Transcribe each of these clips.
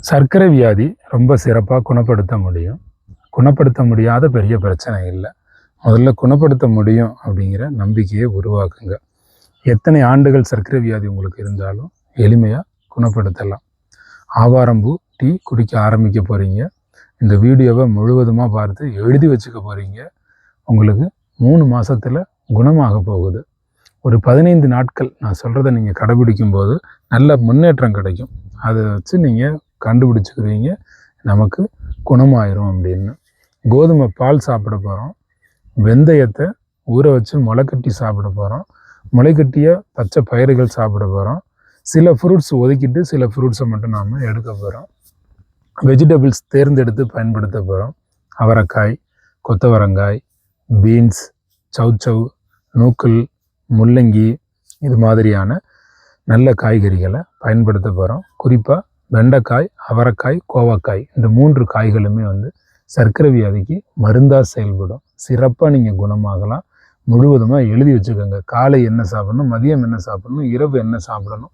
சர்க்கரை வியாதி ரொம்ப சிறப்பாக குணப்படுத்த முடியும். குணப்படுத்த முடியாத பெரிய பிரச்சனை இல்லை. முதல்ல குணப்படுத்த முடியும் அப்படிங்கிற நம்பிக்கையை உருவாக்குங்க. எத்தனை ஆண்டுகள் சர்க்கரை வியாதி உங்களுக்கு இருந்தாலும் எளிமையாக குணப்படுத்தலாம். ஆவாரம்பூ டீ குடிக்க ஆரம்பிக்க போகிறீங்க. இந்த வீடியோவை முழுவதுமாக பார்த்து எழுதி வச்சுக்க போகிறீங்க. உங்களுக்கு 3 மாதத்தில் குணமாக போகுது. ஒரு 15 நாட்கள் நான் சொல்கிறத நீங்கள் கடைபிடிக்கும் போது நல்ல முன்னேற்றம் கிடைக்கும். அதை வச்சு நீங்கள் கண்டுபிடிச்சிக்குவீங்க நமக்கு குணமாயிரும் அப்படின்னு. கோதுமை பால் சாப்பிட போகிறோம். வெந்தயத்தை ஊற வச்சு முளைக்கட்டி சாப்பிட போகிறோம். முளைக்கட்டிய பச்சை பயிர்கள் சாப்பிட போகிறோம். சில ஃப்ரூட்ஸ் ஒதுக்கிட்டு சில ஃப்ரூட்ஸை மட்டும் நாம் எடுக்க போகிறோம். வெஜிடபிள்ஸ் தேர்ந்தெடுத்து பயன்படுத்த போகிறோம். அவரைக்காய், கொத்தவரங்காய், பீன்ஸ், சௌச்சவ், நூக்கல், முள்ளங்கி, இது மாதிரியான நல்ல காய்கறிகளை பயன்படுத்த போகிறோம். குறிப்பாக வெண்டைக்காய், அவரைக்காய், கோவக்காய், இந்த 3 காய்களுமே சர்க்கரை வியாதிக்கு மருந்தாக செயல்படும். சிறப்பாக நீங்கள் குணமாகலாம். முழுவதுமாக எழுதி வச்சுக்கோங்க. காலை என்ன சாப்பிடணும், மதியம் என்ன சாப்பிடணும், இரவு என்ன சாப்பிடணும்,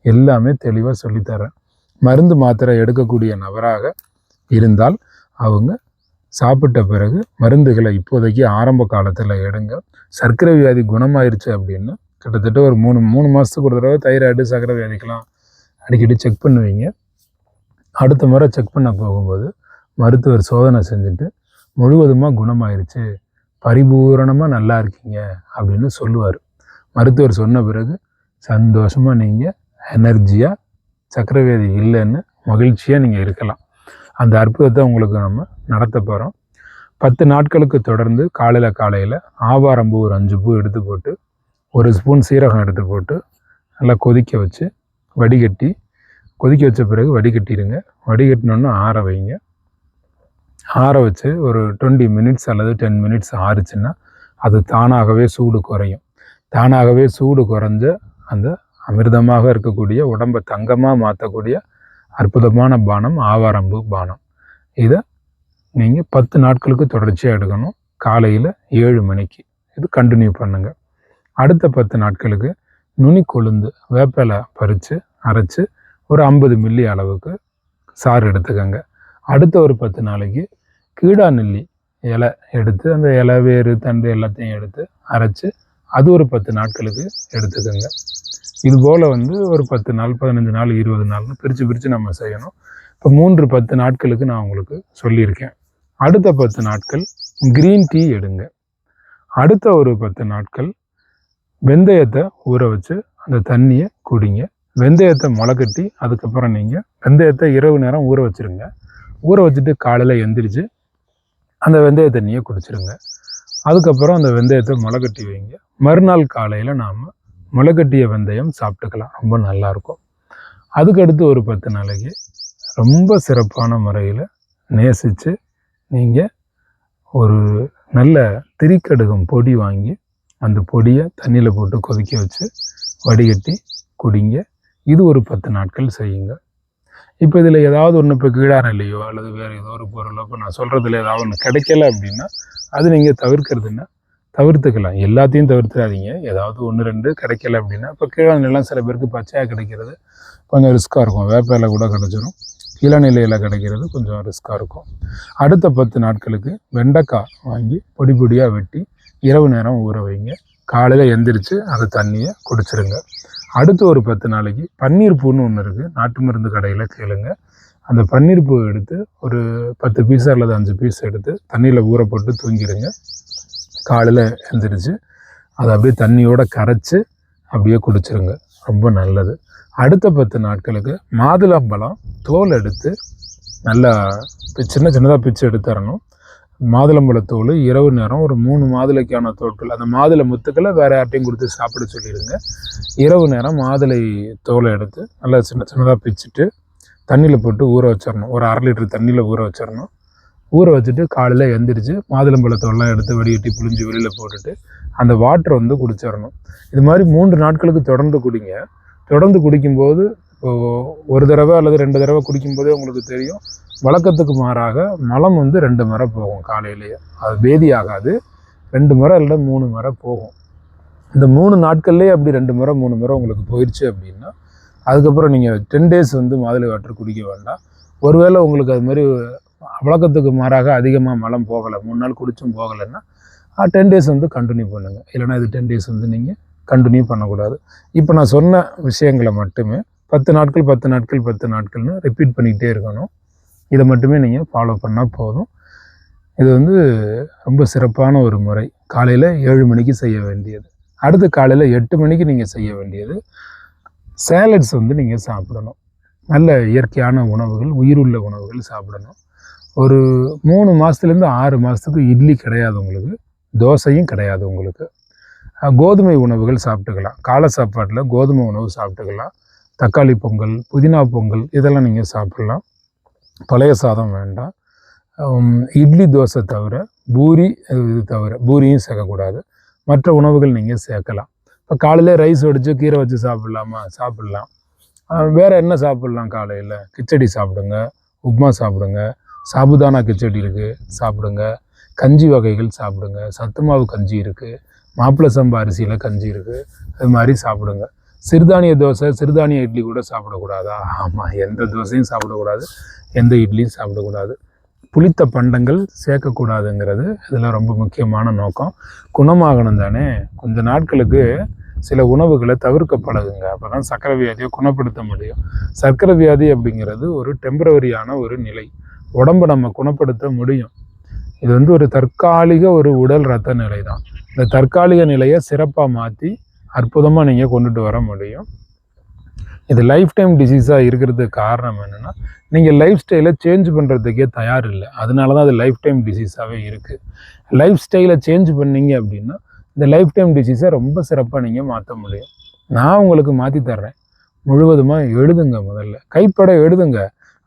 எல்லாமே தெளிவாக சொல்லித்தரேன். மருந்து மாத்திரை எடுக்கக்கூடிய நபராக இருந்தால் அவங்க சாப்பிட்ட பிறகு மருந்துகளை இப்போதைக்கு ஆரம்ப காலத்தில் எடுங்க. சர்க்கரை வியாதி குணமாயிருச்சு அப்படின்னு கிட்டத்தட்ட ஒரு 3 மாதத்துக்கு ஒரு தடவை தைராய்டு, சர்க்கரை வியாதிக்கெலாம் அடிக்கடி செக் பண்ணுவீங்க. அடுத்த முறை செக் பண்ண போகும்போது மருத்துவர் சோதனை செஞ்சுட்டு முழுவதுமாக குணமாயிருச்சு, பரிபூரணமாக நல்லா இருக்கீங்க அப்படின்னு சொல்லுவார். மருத்துவர் சொன்ன பிறகு சந்தோஷமாக நீங்கள் எனர்ஜியாக சர்க்கரை வியாதி இல்லைன்னு மகிழ்ச்சியாக நீங்கள் இருக்கலாம். அந்த அற்புதத்தை உங்களுக்கு நம்ம நடத்த போகிறோம். 10 நாட்களுக்கு தொடர்ந்து காலையில் ஆவாரம்பூ ஒரு 5 பூ எடுத்து போட்டு 1 ஸ்பூன் சீரகம் எடுத்து போட்டு நல்லா கொதிக்க வச்சு வடிகட்டி, கொதிக்க வச்ச பிறகு வடிகட்டிடுங்க. வடிகட்டினோன்னு ஆற வைங்க. ஆற வச்சு ஒரு 20 மினிட்ஸ் அல்லது 10 மினிட்ஸ் ஆறுச்சுன்னா அது தானாகவே சூடு குறையும். தானாகவே சூடு குறைஞ்ச அந்த அமிர்தமாக இருக்கக்கூடிய உடம்பை தங்கமாக மாற்றக்கூடிய அற்புதமான பானம் ஆவாரம்பூ பானம். இதை நீங்கள் 10 நாட்களுக்கு தொடர்ச்சியாக எடுக்கணும். காலையில் 7 மணிக்கு இது கண்டினியூ பண்ணுங்கள். அடுத்த 10 நாட்களுக்கு நுனி கொழுந்து வேப்பிலை பறித்து அரைச்சி ஒரு 50 மில்லி அளவுக்கு சாறு எடுத்துக்கோங்க. அடுத்த ஒரு 10 நாளைக்கு கீழா நெல்லி இலை எடுத்து அந்த இலை, வேறு, தண்டு எல்லாத்தையும் எடுத்து அரைச்சி அது ஒரு 10 நாட்களுக்கு எடுத்துக்கோங்க. இதுபோல் ஒரு 10 நாள், 15 நாள், 20 நாள்னு பிரித்து நம்ம செய்யணும். இப்போ 10 நாட்களுக்கு நான் உங்களுக்கு சொல்லியிருக்கேன். அடுத்த 10 நாட்கள் க்ரீன் டீ எடுங்க. அடுத்த ஒரு 10 நாட்கள் வெந்தயத்தை ஊற வச்சு அந்த தண்ணியை குடிங்க. வெந்தயத்தை முளைக்கட்டி அதுக்கப்புறம் நீங்கள் வெந்தயத்தை இரவு நேரம் ஊற வச்சுருங்க. ஊற வச்சுட்டு காலையில் எந்திரிச்சு அந்த வெந்தய தண்ணியை குடிச்சிருங்க. அதுக்கப்புறம் அந்த வெந்தயத்தை முளைக்கட்டி வைங்க. மறுநாள் காலையில் நாம் முளைக்கட்டிய வெந்தயம் சாப்பிட்டுக்கலாம். ரொம்ப நல்லாயிருக்கும். அதுக்கடுத்து ஒரு 10 நாளைக்கு ரொம்ப சிறப்பான முறையில் நேசித்து நீங்கள் ஒரு நல்ல திரிக்கடுகம் பொடி வாங்கி அந்த பொடியை தண்ணியில் போட்டு கொதிக்க வச்சு வடிகட்டி குடிங்க. இது ஒரு 10 நாட்கள் செய்யுங்க. இப்போ இதில் ஏதாவது ஒன்று, இப்போ கீழாநெல்லியோ அல்லது வேறு ஏதோ ஒரு பொருளோ இப்போ நான் சொல்கிறதுல ஏதாவது ஒன்று கிடைக்கல அப்படின்னா அது நீங்கள் தவிர்க்கிறதுன்னா தவிர்த்துக்கலாம். எல்லாத்தையும் தவிர்த்துடாதீங்க. ஏதாவது 1, 2 கிடைக்கல அப்படின்னா, இப்போ கீழாநெல்லாம் சில பேருக்கு பச்சையாக கிடைக்கிறது கொஞ்சம் ரிஸ்க்காக இருக்கும். வேப்பையில் கூட கிடைச்சிடும். கீழாநெல்லியில் கிடைக்கிறது கொஞ்சம் ரிஸ்க்காக இருக்கும். அடுத்த 10 நாட்களுக்கு வெண்டைக்காய் வாங்கி பொடி பொடியாக வெட்டி இரவு நேரம் ஊற வைங்க. காலையில் எந்திரிச்சு அந்த தண்ணியை குடிச்சிருங்க. அடுத்து ஒரு 10 நாளைக்கு பன்னீர் பூன்னு ஒன்று இருக்குது. நாட்டு மருந்து கடையில் கேளுங்க. அந்த பன்னீர் பூ எடுத்து ஒரு 10 பீஸ் அல்லது 5 பீஸ் எடுத்து தண்ணியில் ஊற போட்டு தூங்கிடுங்க. காலையில் எழுந்திரிச்சு அதை அப்படியே தண்ணியோடு கரைச்சி அப்படியே குடிச்சிருங்க. ரொம்ப நல்லது. அடுத்த 10 நாட்களுக்கு மாதுளம்பழம் தோல் எடுத்து நல்லா சின்னதாக பிச்சு எடுத்துடணும். மாதுளம்பழத்தோல் இரவு நேரம் ஒரு 3 மாதுளைக்கான தோட்கள், அந்த மாதுளை முத்துக்களை வேறு யார்ட்டையும் கொடுத்து சாப்பிட சொல்லிடுங்க. இரவு நேரம் மாதுளை தோலை எடுத்து நல்லா சின்னதாக பிச்சுட்டு தண்ணியில் போட்டு ஊற வச்சிடணும். ஒரு 1/2 லிட்டர் தண்ணியில் ஊற வச்சிடணும். ஊற வச்சுட்டு காலையில் எந்திரிச்சு மாதுளம்பழத்தோடலாம் எடுத்து வடிகட்டி புழிஞ்சு வெளியில் போட்டுட்டு அந்த வாட்டரை குடிச்சிடணும். இது மாதிரி 3 நாட்களுக்கு தொடர்ந்து குடிங்க. தொடர்ந்து குடிக்கும்போது ஒரு தடவை அல்லது 2 தடவை குடிக்கும்போதே உங்களுக்கு தெரியும், வழக்கத்துக்கு மாறாக மலம் 2 முறை போகும் காலையிலேயே. அது பேதி ஆகாது. 2 முறை இல்லை 3 முறை போகும். இந்த 3 நாட்கள்லேயே அப்படி 2 முறை 3 முறை உங்களுக்கு போயிடுச்சு அப்படின்னா அதுக்கப்புறம் நீங்கள் 10 டேஸ் வந்து மாதுளை வாட்டர் குடிக்க வேண்டாம். ஒருவேளை உங்களுக்கு அது மாதிரி வழக்கத்துக்கு மாறாக அதிகமாக மலம் போகலை, 3 நாள் குடிச்சும் போகலைன்னா 10 டேஸ் வந்து கண்டினியூ பண்ணுங்கள். இல்லைனா இது 10 டேஸ் வந்து நீங்கள் கண்டினியூ பண்ணக்கூடாது. இப்போ நான் சொன்ன விஷயங்களை மட்டுமே 10 நாட்கள் 10 நாட்கள் 10 நாட்கள்னு ரிப்பீட் பண்ணிக்கிட்டே இருக்கணும். இதை மட்டுமே நீங்கள் ஃபாலோ பண்ணால் போதும். இது வந்து ரொம்ப சிறப்பான ஒரு முறை. காலையில் 7 மணிக்கு செய்ய வேண்டியது. அடுத்து காலையில் 8 மணிக்கு நீங்கள் செய்ய வேண்டியது, சேலட்ஸ் வந்து நீங்கள் சாப்பிடணும். நல்ல இயற்கையான உணவுகள், உயிருள்ள உணவுகள் சாப்பிடணும். ஒரு 3 மாதத்துலேருந்து 6 மாதத்துக்கு இட்லி கிடையாது உங்களுக்கு, தோசையும் கிடையாது உங்களுக்கு. கோதுமை உணவுகள் சாப்பிட்டுக்கலாம். காலை சாப்பாட்டில் கோதுமை உணவு சாப்பிட்டுக்கலாம். தக்காளி பொங்கல், புதினா பொங்கல் இதெல்லாம் நீங்கள் சாப்பிட்லாம். பழைய சாதம் வேண்டாம். இட்லி தோசை தவிர பூரி, இது தவிர பூரியும் சேர்க்கக்கூடாது. மற்ற உணவுகள் நீங்கள் சேர்க்கலாம். இப்போ காலையில் ரைஸ் வடித்து கீரை வச்சு சாப்பிட்லாமா? சாப்பிட்லாம். வேறு என்ன சாப்பிட்லாம்? காலையில் கிச்சடி சாப்பிடுங்க, உப்மா சாப்பிடுங்க, சாபுதானா கிச்சடி இருக்குது சாப்பிடுங்க, கஞ்சி வகைகள் சாப்பிடுங்க, சத்து மாவு கஞ்சி இருக்குது, மாப்பிள்ளை சம்பா அரிசியில் கஞ்சி இருக்குது, அது மாதிரி சாப்பிடுங்க. சிறுதானிய தோசை, சிறுதானிய இட்லி கூட சாப்பிடக்கூடாதா? ஆமாம், எந்த தோசையும் சாப்பிடக்கூடாது, எந்த இட்லியும் சாப்பிடக்கூடாது. புளித்த பண்டங்கள் சேர்க்கக்கூடாதுங்கிறது இதில் ரொம்ப முக்கியமான நோக்கம். குணமாகணும் தானே, கொஞ்ச நாட்களுக்கு சில உணவுகளை தவிர்க்க பழகுங்க. அப்போ தான் சர்க்கரை வியாதியை குணப்படுத்த முடியும். சர்க்கரை வியாதி அப்படிங்கிறது ஒரு டெம்பரவரியான ஒரு நிலை. உடம்பை நம்ம குணப்படுத்த முடியும். இது வந்து ஒரு தற்காலிக ஒரு உடல் ரத்த நிலை தான். இந்த தற்காலிக நிலையை சிறப்பாக மாற்றி அற்புதமாக நீங்கள் கொண்டுட்டு வர முடியும். இது லைஃப் டைம் டிசீஸாக இருக்கிறதுக்கு காரணம் என்னென்னா, நீங்கள் லைஃப் ஸ்டைலை சேஞ்ச் பண்ணுறதுக்கே தயார் இல்லை. அதனால தான் அது லைஃப் டைம் டிசீஸாகவே இருக்குது. லைஃப் ஸ்டைலை சேஞ்ச் பண்ணீங்க அப்படின்னா இந்த லைஃப் டைம் டிசீஸை ரொம்ப சிறப்பாக நீங்கள் மாற்ற முடியும். நான் உங்களுக்கு மாற்றி தர்றேன். முழுவதுமாக எழுதுங்க, முதல்ல கைப்பட எழுதுங்க.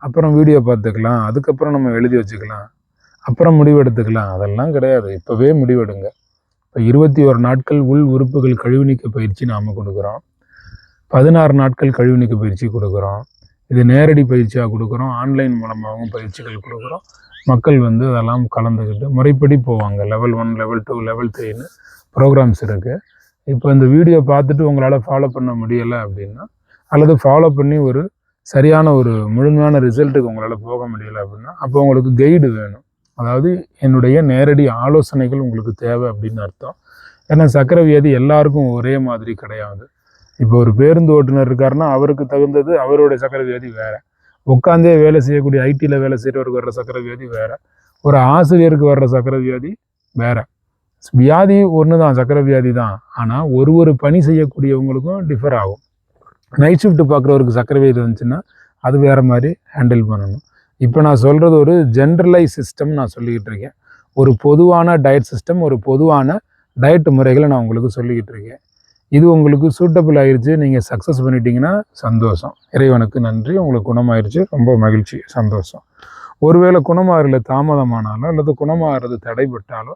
அப்புறம் வீடியோ பார்த்துக்கலாம், அதுக்கப்புறம் நம்ம எழுதி வச்சுக்கலாம், அப்புறம் முடிவெடுத்துக்கலாம். அதெல்லாம் கிடையாது, இப்போவே முடிவெடுங்க. இப்போ 21 நாட்கள் உள் உறுப்புகள் கழிவு நீக்க பயிற்சி நாம் கொடுக்குறோம். 16 நாட்கள் கழிவு நீக்க பயிற்சி கொடுக்குறோம். இது நேரடி பயிற்சியாக கொடுக்குறோம், ஆன்லைன் மூலமாகவும் பயிற்சிகள் கொடுக்குறோம். மக்கள் வந்து அதெல்லாம் கலந்துக்கிட்டு முறைப்படி போவாங்க. லெவல் 1, லெவல் 2, லெவல் 3ன்னு ப்ரோக்ராம்ஸ் இருக்குது. இப்போ இந்த வீடியோ பார்த்துட்டு உங்களால் ஃபாலோ பண்ண முடியலை அப்படின்னா, அல்லது ஃபாலோ பண்ணி ஒரு சரியான ஒரு முழுமையான ரிசல்ட்டுக்கு உங்களால் போக முடியலை அப்படின்னா, அப்போ உங்களுக்கு கைடு வேணும். அதாவது என்னுடைய நேரடி ஆலோசனைகள் உங்களுக்கு தேவை அப்படின்னு அர்த்தம். ஏன்னா சர்க்கரை வியாதி எல்லாருக்கும் ஒரே மாதிரி கிடையாது. இப்போ ஒரு பேருந்து ஓட்டுநர் இருக்காருன்னா அவருக்கு தகுந்தது அவருடைய சர்க்கரை வியாதி வேறு. உட்காந்தே வேலை செய்யக்கூடிய ஐடியில் வேலை செய்கிறவருக்கு வர்ற சர்க்கரை வியாதி வேறு. ஒரு ஆசிரியருக்கு வர்ற சர்க்கரை வியாதி வேறு. வியாதி ஒன்று தான், சர்க்கரை வியாதி தான். ஆனால் ஒரு பணி செய்யக்கூடியவங்களுக்கும் டிஃபர் ஆகும். நைட் ஷிஃப்ட் பார்க்குறவருக்கு சர்க்கரை வியாதி வந்துச்சுன்னா அது வேறு மாதிரி ஹேண்டில் பண்ணணும். இப்போ நான் சொல்கிறது ஒரு ஜென்ரலைஸ் சிஸ்டம் நான் சொல்லிக்கிட்டு இருக்கேன். ஒரு பொதுவான டயட் சிஸ்டம், ஒரு பொதுவான டயட் முறைகளை நான் உங்களுக்கு சொல்லிக்கிட்டு இருக்கேன். இது உங்களுக்கு சூட்டபிள் ஆயிடுச்சு, நீங்கள் சக்ஸஸ் பண்ணிட்டீங்கன்னா சந்தோஷம், இறைவனுக்கு நன்றி. உங்களுக்கு குணமாயிருச்சு, ரொம்ப மகிழ்ச்சி, சந்தோஷம். ஒருவேளை குணமாகல தாமதமானாலோ அல்லது குணமாகிறது தடைப்பட்டாலோ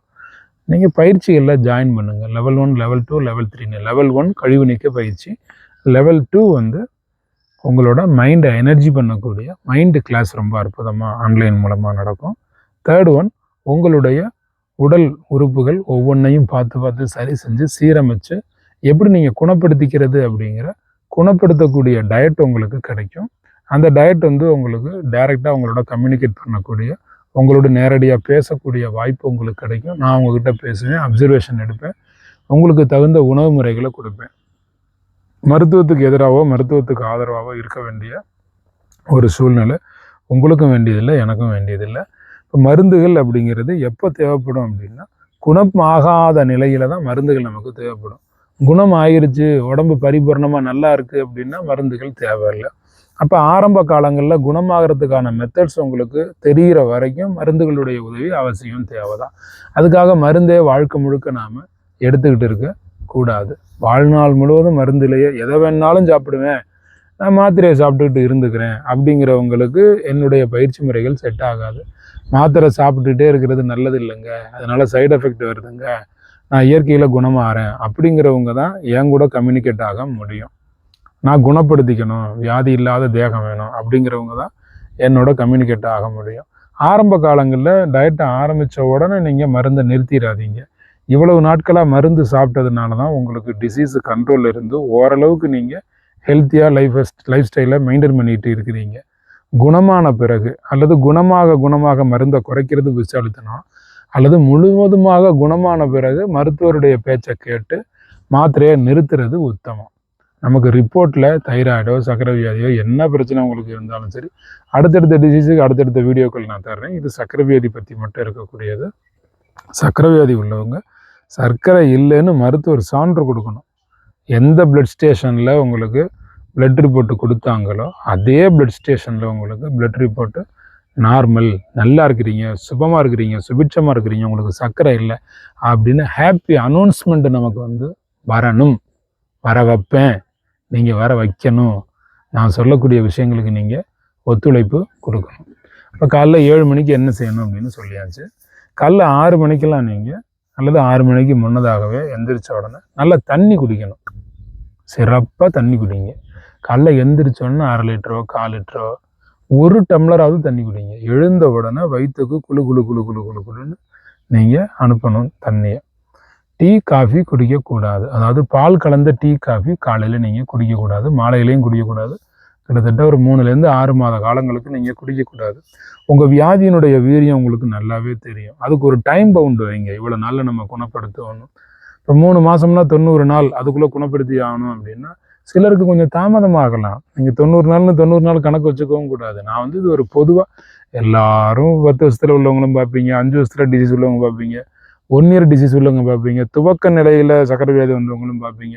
நீங்கள் பயிற்சிகளில் ஜாயின் பண்ணுங்கள். லெவல் 1, லெவல் 2, லெவல் 3ன்னு. லெவல் 1 கழிவு நீக்க பயிற்சி, லெவல் 2 வந்து உங்களோட மைண்டை எனர்ஜி பண்ணக்கூடிய மைண்டு கிளாஸ் ரொம்ப அற்புதமாக ஆன்லைன் மூலமாக நடக்கும். 3rd 1 உங்களுடைய உடல் உறுப்புகள் ஒவ்வொன்றையும் பார்த்து சரி செஞ்சு சீரமைச்சு எப்படி நீங்கள் குணப்படுத்திக்கிறது அப்படிங்கிற குணப்படுத்தக்கூடிய டயட் உங்களுக்கு கிடைக்கும். அந்த டயட் வந்து உங்களுக்கு டைரெக்டாக உங்களோட கம்யூனிகேட் பண்ணக்கூடிய, உங்களோட நேரடியாக பேசக்கூடிய வாய்ப்பு உங்களுக்கு கிடைக்கும். நான் உங்ககிட்ட பேசுவேன், அப்சர்வேஷன் எடுப்பேன், உங்களுக்கு தகுந்த உணவு முறைகளை கொடுப்பேன். மருத்துவத்துக்கு எதிராகவோ மருத்துவத்துக்கு ஆதரவாகவோ இருக்க வேண்டிய ஒரு சூழ்நிலை உங்களுக்கும் வேண்டியதில்லை, எனக்கும் வேண்டியதில்லை. இப்போ மருந்துகள் அப்படிங்கிறது எப்போ தேவைப்படும் அப்படின்னா, குணமாகாத நிலையில தான் மருந்துகள் நமக்கு தேவைப்படும். குணம் ஆயிருச்சு, உடம்பு பரிபூர்ணமாக நல்லா இருக்குது அப்படின்னா மருந்துகள் தேவையில்லை. அப்போ ஆரம்ப காலங்களில் குணமாகறதுக்கான மெத்தட்ஸ் உங்களுக்கு தெரிகிற வரைக்கும் மருந்துகளுடைய உதவி அவசியம் தேவை தான். அதுக்காக மருந்தே வாழ்க்கை முழுக்க நாம் எடுத்துக்கிட்டு இருக்கக்கூடாது. வாழ்நாள் முழுவதும் மருந்துலையே எதை வேணாலும் சாப்பிடுவேன், நான் மாத்திரையை சாப்பிட்டுக்கிட்டு இருந்துக்கிறேன் அப்படிங்கிறவங்களுக்கு என்னுடைய பயிற்சி முறைகள் செட் ஆகாது. மாத்திரை சாப்பிட்டுட்டே இருக்கிறது நல்லது இல்லைங்க, அதனால் சைடு எஃபெக்ட் வருதுங்க, நான் இயற்கையில் குணமாகறேன் அப்படிங்கிறவங்க தான் என் கூட கம்யூனிகேட் ஆக முடியும். நான் குணப்படுத்திக்கணும், வியாதி இல்லாத தேகம் வேணும் அப்படிங்கிறவங்க தான் என்னோட கம்யூனிகேட் ஆக முடியும். ஆரம்ப காலங்களில் டயட்டை ஆரம்பித்த உடனே நீங்கள் மருந்தை நிறுத்திடாதீங்க. இவ்வளவு நாட்களாக மருந்து சாப்பிட்டதுனால தான் உங்களுக்கு டிசீஸு கண்ட்ரோலில் இருந்து ஓரளவுக்கு நீங்கள் ஹெல்த்தியாக லைஃப் ஸ்டைலை மெயின்டைன் பண்ணிட்டு இருக்கிறீங்க. குணமான பிறகு அல்லது குணமாக மருந்தை குறைக்கிறது புத்திசாலித்தனம், அல்லது முழுவதுமாக குணமான பிறகு மருத்துவருடைய பேச்சை கேட்டு மாத்திரையை நிறுத்துறது உத்தமம். நமக்கு ரிப்போர்ட்டில் தைராய்டோ சர்க்கரை வியாதியோ என்ன பிரச்சனை உங்களுக்கு இருந்தாலும் சரி, அடுத்தடுத்த டிசீஸுக்கு அடுத்தடுத்த வீடியோக்கள் நான் தர்றேன். இது சர்க்கரை வியாதி பற்றி மட்டும் இருக்கக்கூடியது. சர்க்கரை வியாதி உள்ளவங்க சர்க்கரை இல்லைன்னு மருத்துவர் சான்று கொடுக்கணும். எந்த பிளட் ஸ்டேஷனில் உங்களுக்கு பிளட் ரிப்போர்ட்டு கொடுத்தாங்களோ அதே பிளட் ஸ்டேஷனில் உங்களுக்கு பிளட் ரிப்போர்ட்டு நார்மல், நல்லா இருக்கிறீங்க, சுபமாக இருக்கிறீங்க, சுபிட்சமாக இருக்கிறீங்க, உங்களுக்கு சர்க்கரை இல்லை அப்படின்னு ஹாப்பி அனௌன்ஸ்மெண்ட்டு நமக்கு வந்து வரணும். வர வைப்பேன், நீங்கள் வர வைக்கணும். நான் சொல்லக்கூடிய விஷயங்களுக்கு நீங்கள் ஒத்துழைப்பு கொடுக்கணும். இப்போ காலைல 7 மணிக்கு என்ன செய்யணும் அப்படின்னு சொல்லியாச்சு. காலைல 6 மணிக்கெல்லாம் நீங்கள் அல்லது 6 மணிக்கு முன்னதாகவே எந்திரிச்ச உடனே நல்லா தண்ணி குடிக்கணும். சிறப்பாக தண்ணி குடிங்க. காலைல எந்திரிச்சோடனே 1/2 லிட்டரோ 1/4 லிட்டரோ 1 டம்ளராவது தண்ணி குடிங்க. எழுந்த உடனே வயிற்றுக்கு குளுன்னு நீங்கள் அனுப்பணும் தண்ணியை. டீ காஃபி குடிக்கக்கூடாது. அதாவது பால் கலந்த டீ காஃபி காலையில் நீங்கள் குடிக்கக்கூடாது, மாலையிலையும் குடிக்கக்கூடாது. கிட்டத்தட்ட ஒரு 3லேருந்து 6 மாத காலங்களுக்கு நீங்கள் குடிக்கக்கூடாது. உங்கள் வியாதியினுடைய வீரியம் உங்களுக்கு நல்லாவே தெரியும். அதுக்கு ஒரு டைம் பவுண்டு வைங்க. இவ்வளோ நாளில் நம்ம குணப்படுத்தணும். இப்போ 3 மாதம்னா 90 நாள் அதுக்குள்ளே குணப்படுத்தி ஆகணும் அப்படின்னா சிலருக்கு கொஞ்சம் தாமதமாகலாம். நீங்கள் 90 நாள் கணக்கு வச்சுக்கவும் கூடாது. நான் வந்து இது ஒரு பொதுவாக எல்லாரும் 10 வருஷத்தில் உள்ளவங்களும் பார்ப்பீங்க, 5 வருஷத்தில் டிசீஸ் உள்ளவங்க பார்ப்பீங்க, 1 இயர் டிசீஸ் உள்ளவங்க பார்ப்பீங்க, துவக்க நிலையில் சர்க்கரை வியாதி வந்தவங்களும் பார்ப்பீங்க,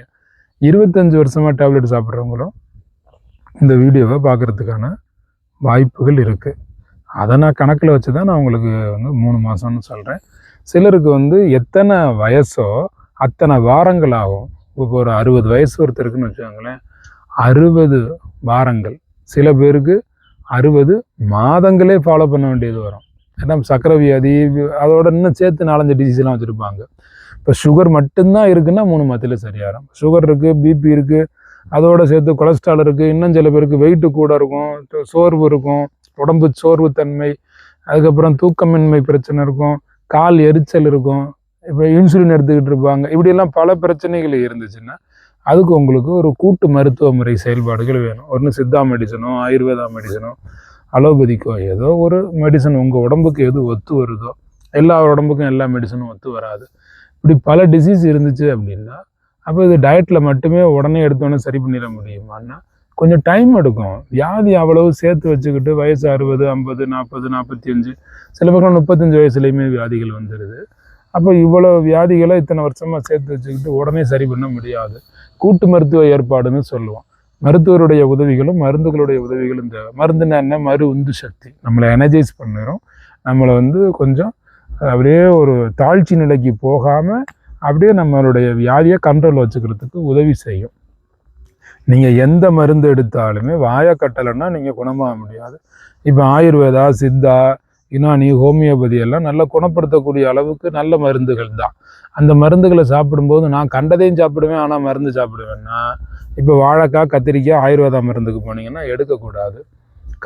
25 வருஷமாக டேப்லெட் சாப்பிட்றவங்களும் இந்த வீடியோவை பார்க்குறதுக்கான வாய்ப்புகள் இருக்குது. அதை நான் கணக்கில் வச்சு தான் நான் உங்களுக்கு வந்து 3 மாதம்னு சொல்கிறேன். சிலருக்கு வந்து எத்தனை வயசோ அத்தனை வாரங்கள் ஆகும். இப்போ ஒரு 60 வயசு ஒருத்தருக்குன்னு வச்சுக்கோங்களேன், 60 வாரங்கள், சில பேருக்கு 60 மாதங்களே ஃபாலோ பண்ண வேண்டியது வரும். ஏன்னா சர்க்கரை வியாதி அதோட இன்னும் சேர்த்து 4-5 டிசீஸ்லாம் வச்சுருப்பாங்க. இப்போ சுகர் மட்டும்தான் இருக்குன்னா 3 மாதத்தில் சரியாகும். சுகர் இருக்குது, பிபி இருக்குது, அதோடு சேர்த்து கொலஸ்ட்ரால் இருக்குது, இன்னும் சில பேருக்கு வெயிட்டு கூட இருக்கும், சோர்வு இருக்கும், உடம்பு சோர்வு தன்மை, அதுக்கப்புறம் தூக்கமின்மை பிரச்சனை இருக்கும், கால் எரிச்சல் இருக்கும், இப்போ இன்சுலின் எடுத்துக்கிட்டு இருப்பாங்க. இப்படியெல்லாம் பல பிரச்சனைகள் இருந்துச்சுன்னா அதுக்கு உங்களுக்கு ஒரு கூட்டு மருத்துவ முறை செயல்பாடுகள் வேணும். ஒன்று சித்தா மெடிசனோ ஆயுர்வேதா மெடிசனோ அலோபதிக்கோ ஏதோ ஒரு மெடிசன் உங்கள் உடம்புக்கு எது ஒத்து வருதோ. எல்லா உடம்புக்கும் எல்லா மெடிசனும் ஒத்து வராது. இப்படி பல டிசீஸ் இருந்துச்சு அப்படின்னா அப்போ இது டயட்டில் மட்டுமே உடனே எடுத்தோன்னே சரி பண்ணிட முடியுமான்னா கொஞ்சம் டைம் எடுக்கும். வியாதி அவ்வளவு சேர்த்து வச்சுக்கிட்டு வயசு 60, 50, 40, 45, சில பக்கம் 35 வயசுலேயுமே வியாதிகள் வந்துடுது. அப்போ இவ்வளோ வியாதிகளை இத்தனை வருஷமாக சேர்த்து வச்சுக்கிட்டு உடனே சரி பண்ண முடியாது. கூட்டு மருத்துவ ஏற்பாடுன்னு சொல்லுவோம். மருத்துவருடைய உதவிகளும் மருந்துகளுடைய உதவிகளும் தேவை. மருந்துன்னா என்ன? மறு உந்து சக்தி நம்மளை எனர்ஜைஸ் பண்ணிடும். நம்மளை வந்து கொஞ்சம் அப்படியே ஒரு தாழ்ச்சி நிலைக்கு போகாமல் அப்படியே நம்மளுடைய வியாதியை கண்ட்ரோல் வச்சுக்கிறதுக்கு உதவி செய்யும். நீங்கள் எந்த மருந்து எடுத்தாலுமே வாயை கட்டலைன்னா நீங்கள் குணமாக முடியாது. இப்போ ஆயுர்வேதா, சித்தா, யுனானி, ஹோமியோபதி எல்லாம் நல்லா குணப்படுத்தக்கூடிய அளவுக்கு நல்ல மருந்துகள் தான். அந்த மருந்துகளை சாப்பிடும்போது நான் கண்டதையும் சாப்பிடுவேன், ஆனால் மருந்து சாப்பிடுவேன்னா இப்போ வாழைக்காய், கத்திரிக்காய் ஆயுர்வேதா மருந்துக்கு போனீங்கன்னா எடுக்கக்கூடாது.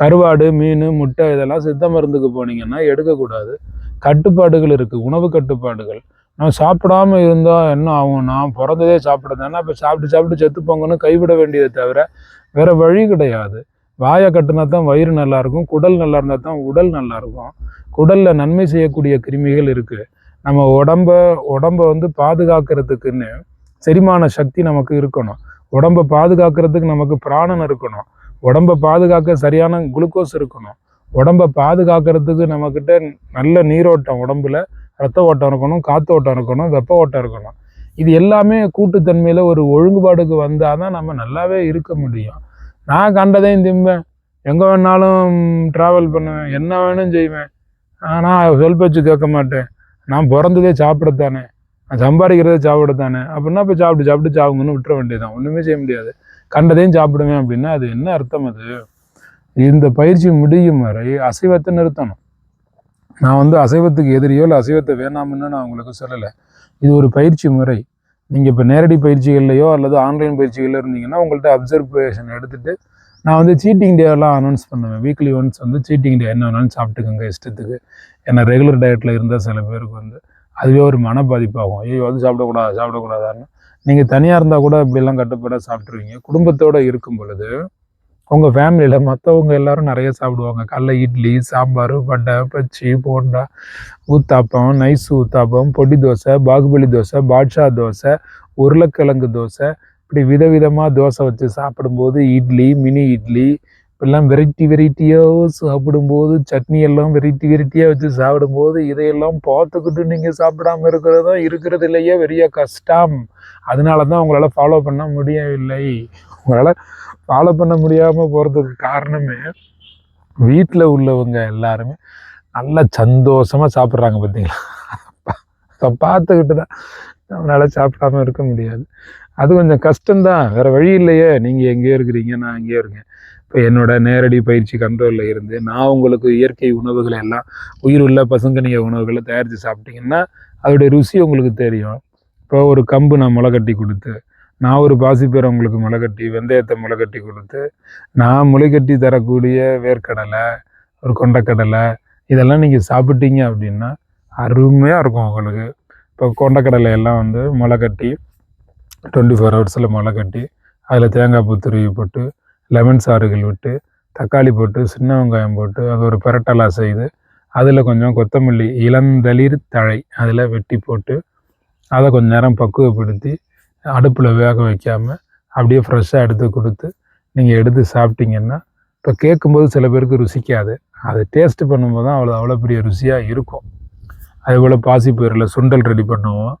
கருவாடு, மீன், முட்டை இதெல்லாம் சித்த மருந்துக்கு போனீங்கன்னா எடுக்கக்கூடாது. கட்டுப்பாடுகள் இருக்குது, உணவு கட்டுப்பாடுகள். நான் சாப்பிடாம இருந்தால் என்ன ஆகும்? நான் பிறந்ததே சாப்பிட்றதுனா இப்போ சாப்பிட்டு செத்துப்போங்கன்னு கைவிட வேண்டியதை தவிர வேறு வழி கிடையாது. வாயை கட்டினா தான் வயிறு நல்லாயிருக்கும், குடல் நல்லா இருந்தால் தான் உடல் நல்லாயிருக்கும். குடலில் நன்மை செய்யக்கூடிய கிருமிகள் இருக்குது. நம்ம உடம்பை வந்து பாதுகாக்கிறதுக்குன்னு செரிமான சக்தி நமக்கு இருக்கணும். உடம்பை பாதுகாக்கிறதுக்கு நமக்கு பிராணன் இருக்கணும். உடம்பை பாதுகாக்க சரியான குளுக்கோஸ் இருக்கணும். உடம்பை பாதுகாக்கிறதுக்கு நம்மக்கிட்ட நல்ல நீரோட்டம், உடம்புல ரத்த ஓட்டம் இருக்கணும், காற்று ஓட்டம் இருக்கணும், வெப்ப ஓட்டம் இருக்கணும். இது எல்லாமே கூட்டுத்தன்மையில் ஒரு ஒழுங்குபாடுக்கு வந்தால் தான் நம்ம நல்லாவே இருக்க முடியும். நான் கண்டதையும் திம்பேன், எங்கே வேணாலும் ட்ராவல் பண்ணுவேன், என்ன வேணும் செய்வேன், ஆனால் சொல் பேச்சு கேட்க மாட்டேன், நான் பிறந்ததே சாப்பிடத்தானே, நான் சம்பாதிக்கிறதே சாப்பிடத்தானே அப்படின்னா இப்போ சாப்பிட்டு சாவுங்கன்னு விட்டுற வேண்டியதான். ஒன்றுமே செய்ய முடியாது. கண்டதையும் சாப்பிடுவேன் அப்படின்னா அது என்ன அர்த்தம்? அது இந்த பயிற்சி முடியும் வரை அசைவத்தை நிறுத்தணும். நான் வந்து அசைவத்துக்கு எதிரியோ இல்லை அசைவத்தை வேணாமுன்னு நான் உங்களுக்கு சொல்லலை. இது ஒரு பயிற்சி முறை. நீங்கள் இப்போ நேரடி பயிற்சிகள்லையோ அல்லது ஆன்லைன் பயிற்சிகளில் இருந்தீங்கன்னா உங்கள்கிட்ட அப்சர்வேஷன் எடுத்துகிட்டு நான் வந்து சீட்டிங் டேலாம் அனௌன்ஸ் பண்ணுவேன். வீக்லி ஒன்ஸ் வந்து சீட்டிங் டே, என்ன வேணாலும் சாப்பிட்டுக்கோங்க இஷ்டத்துக்கு. ஏன்னா ரெகுலர் டயட்டில் இருந்தால் சில பேருக்கு வந்து அதுவே ஒரு மன பாதிப்பாகும். ஐயோ அது சாப்பிடக்கூடாதான்னு நீங்கள் தனியாக இருந்தால் கூட இப்படிலாம் கட்டுப்பாடாக சாப்பிட்ருவீங்க. குடும்பத்தோடு இருக்கும் பொழுது உங்கள் ஃபேமிலியில் மற்றவங்க எல்லோரும் நிறைய சாப்பிடுவாங்க. காலைல இட்லி, சாம்பார், வடை, பச்சி, போண்டா, ஊத்தாப்பம், நைஸ் ஊத்தாப்பம், பொடி தோசை, பாகுபலி தோசை, பாட்ஷா தோசை, உருளைக்கிழங்கு தோசை, இப்படி விதவிதமாக தோசை வச்சு சாப்பிடும்போது இட்லி, மினி இட்லி, இப்பெல்லாம் வெரைட்டியாக சாப்பிடும்போது சட்னி எல்லாம் வெரைட்டியாக வச்சு சாப்பிடும்போது இதையெல்லாம் பார்த்துக்கிட்டு நீங்கள் சாப்பிடாமல் இருக்கிறது தான் இருக்கிறது இல்லையே பெரிய கஷ்டம். அதனால தான் உங்களால் ஃபாலோ பண்ண முடியவில்லை. உங்களால் ஃபாலோ பண்ண முடியாமல் போகிறதுக்கு காரணமே வீட்டில் உள்ளவங்க எல்லாருமே நல்லா சந்தோஷமாக சாப்பிட்றாங்க பார்த்தீங்களா? இப்போ பார்த்துக்கிட்டு தான் நம்மளால் சாப்பிடாமல் இருக்க முடியாது. அது கொஞ்சம் கஷ்டம்தான், வேறு வழி இல்லையே. நீங்கள் எங்கேயோ இருக்கிறீங்க, நான் எங்கேயோ இருக்கேன். இப்போ என்னோட நேரடி பயிற்சி கண்ட்ரோலில் இருந்து நான் உங்களுக்கு இயற்கை உணவுகளை எல்லாம் உயிருள்ள பசுங்கனிய உணவுகளை தயாரித்து சாப்பிட்டீங்கன்னா அதோடைய ருசி உங்களுக்கு தெரியும். இப்போ ஒரு கம்பு நான் முளைக்கட்டி கொடுத்து, நான் ஒரு பாசிப்பயிரை உங்களுக்கு முளைக்கட்டி, வெந்தயத்தை முளைக்கட்டி கொடுத்து, நான் முளைக்கட்டி தரக்கூடிய வேர்க்கடலை, ஒரு கொண்டக்கடலை, இதெல்லாம் நீங்கள் சாப்பிட்டீங்க அப்படின்னா அருமையாக இருக்கும் உங்களுக்கு. இப்போ கொண்டக்கடலை எல்லாம் வந்து முளைக்கட்டி 24 ஹவர்ஸில் முளைக்கட்டி அதில் தேங்காய் பூ துருவி போட்டு, லெமன் சாறுகள் விட்டு, தக்காளி போட்டு, சின்ன வெங்காயம் போட்டு, அது ஒரு பிரட்டலாக செய்து, அதில் கொஞ்சம் கொத்தமல்லி இளந்தளிர் தழை அதில் வெட்டி போட்டு, அதை கொஞ்சம் நேரம் பக்குவப்படுத்தி அடுப்பில் வேக வைக்காமல் அப்படியே ஃப்ரெஷ்ஷாக எடுத்து கொடுத்து நீங்கள் எடுத்து சாப்பிட்டீங்கன்னா, இப்போ கேட்கும்போது சில பேருக்கு ருசிக்காது, அதை டேஸ்ட்டு பண்ணும்போது தான் அவ்வளோ பெரிய ருசியாக இருக்கும். அதேபோல் பாசிப்பயிரில் சுண்டல் ரெடி பண்ணுவோம்.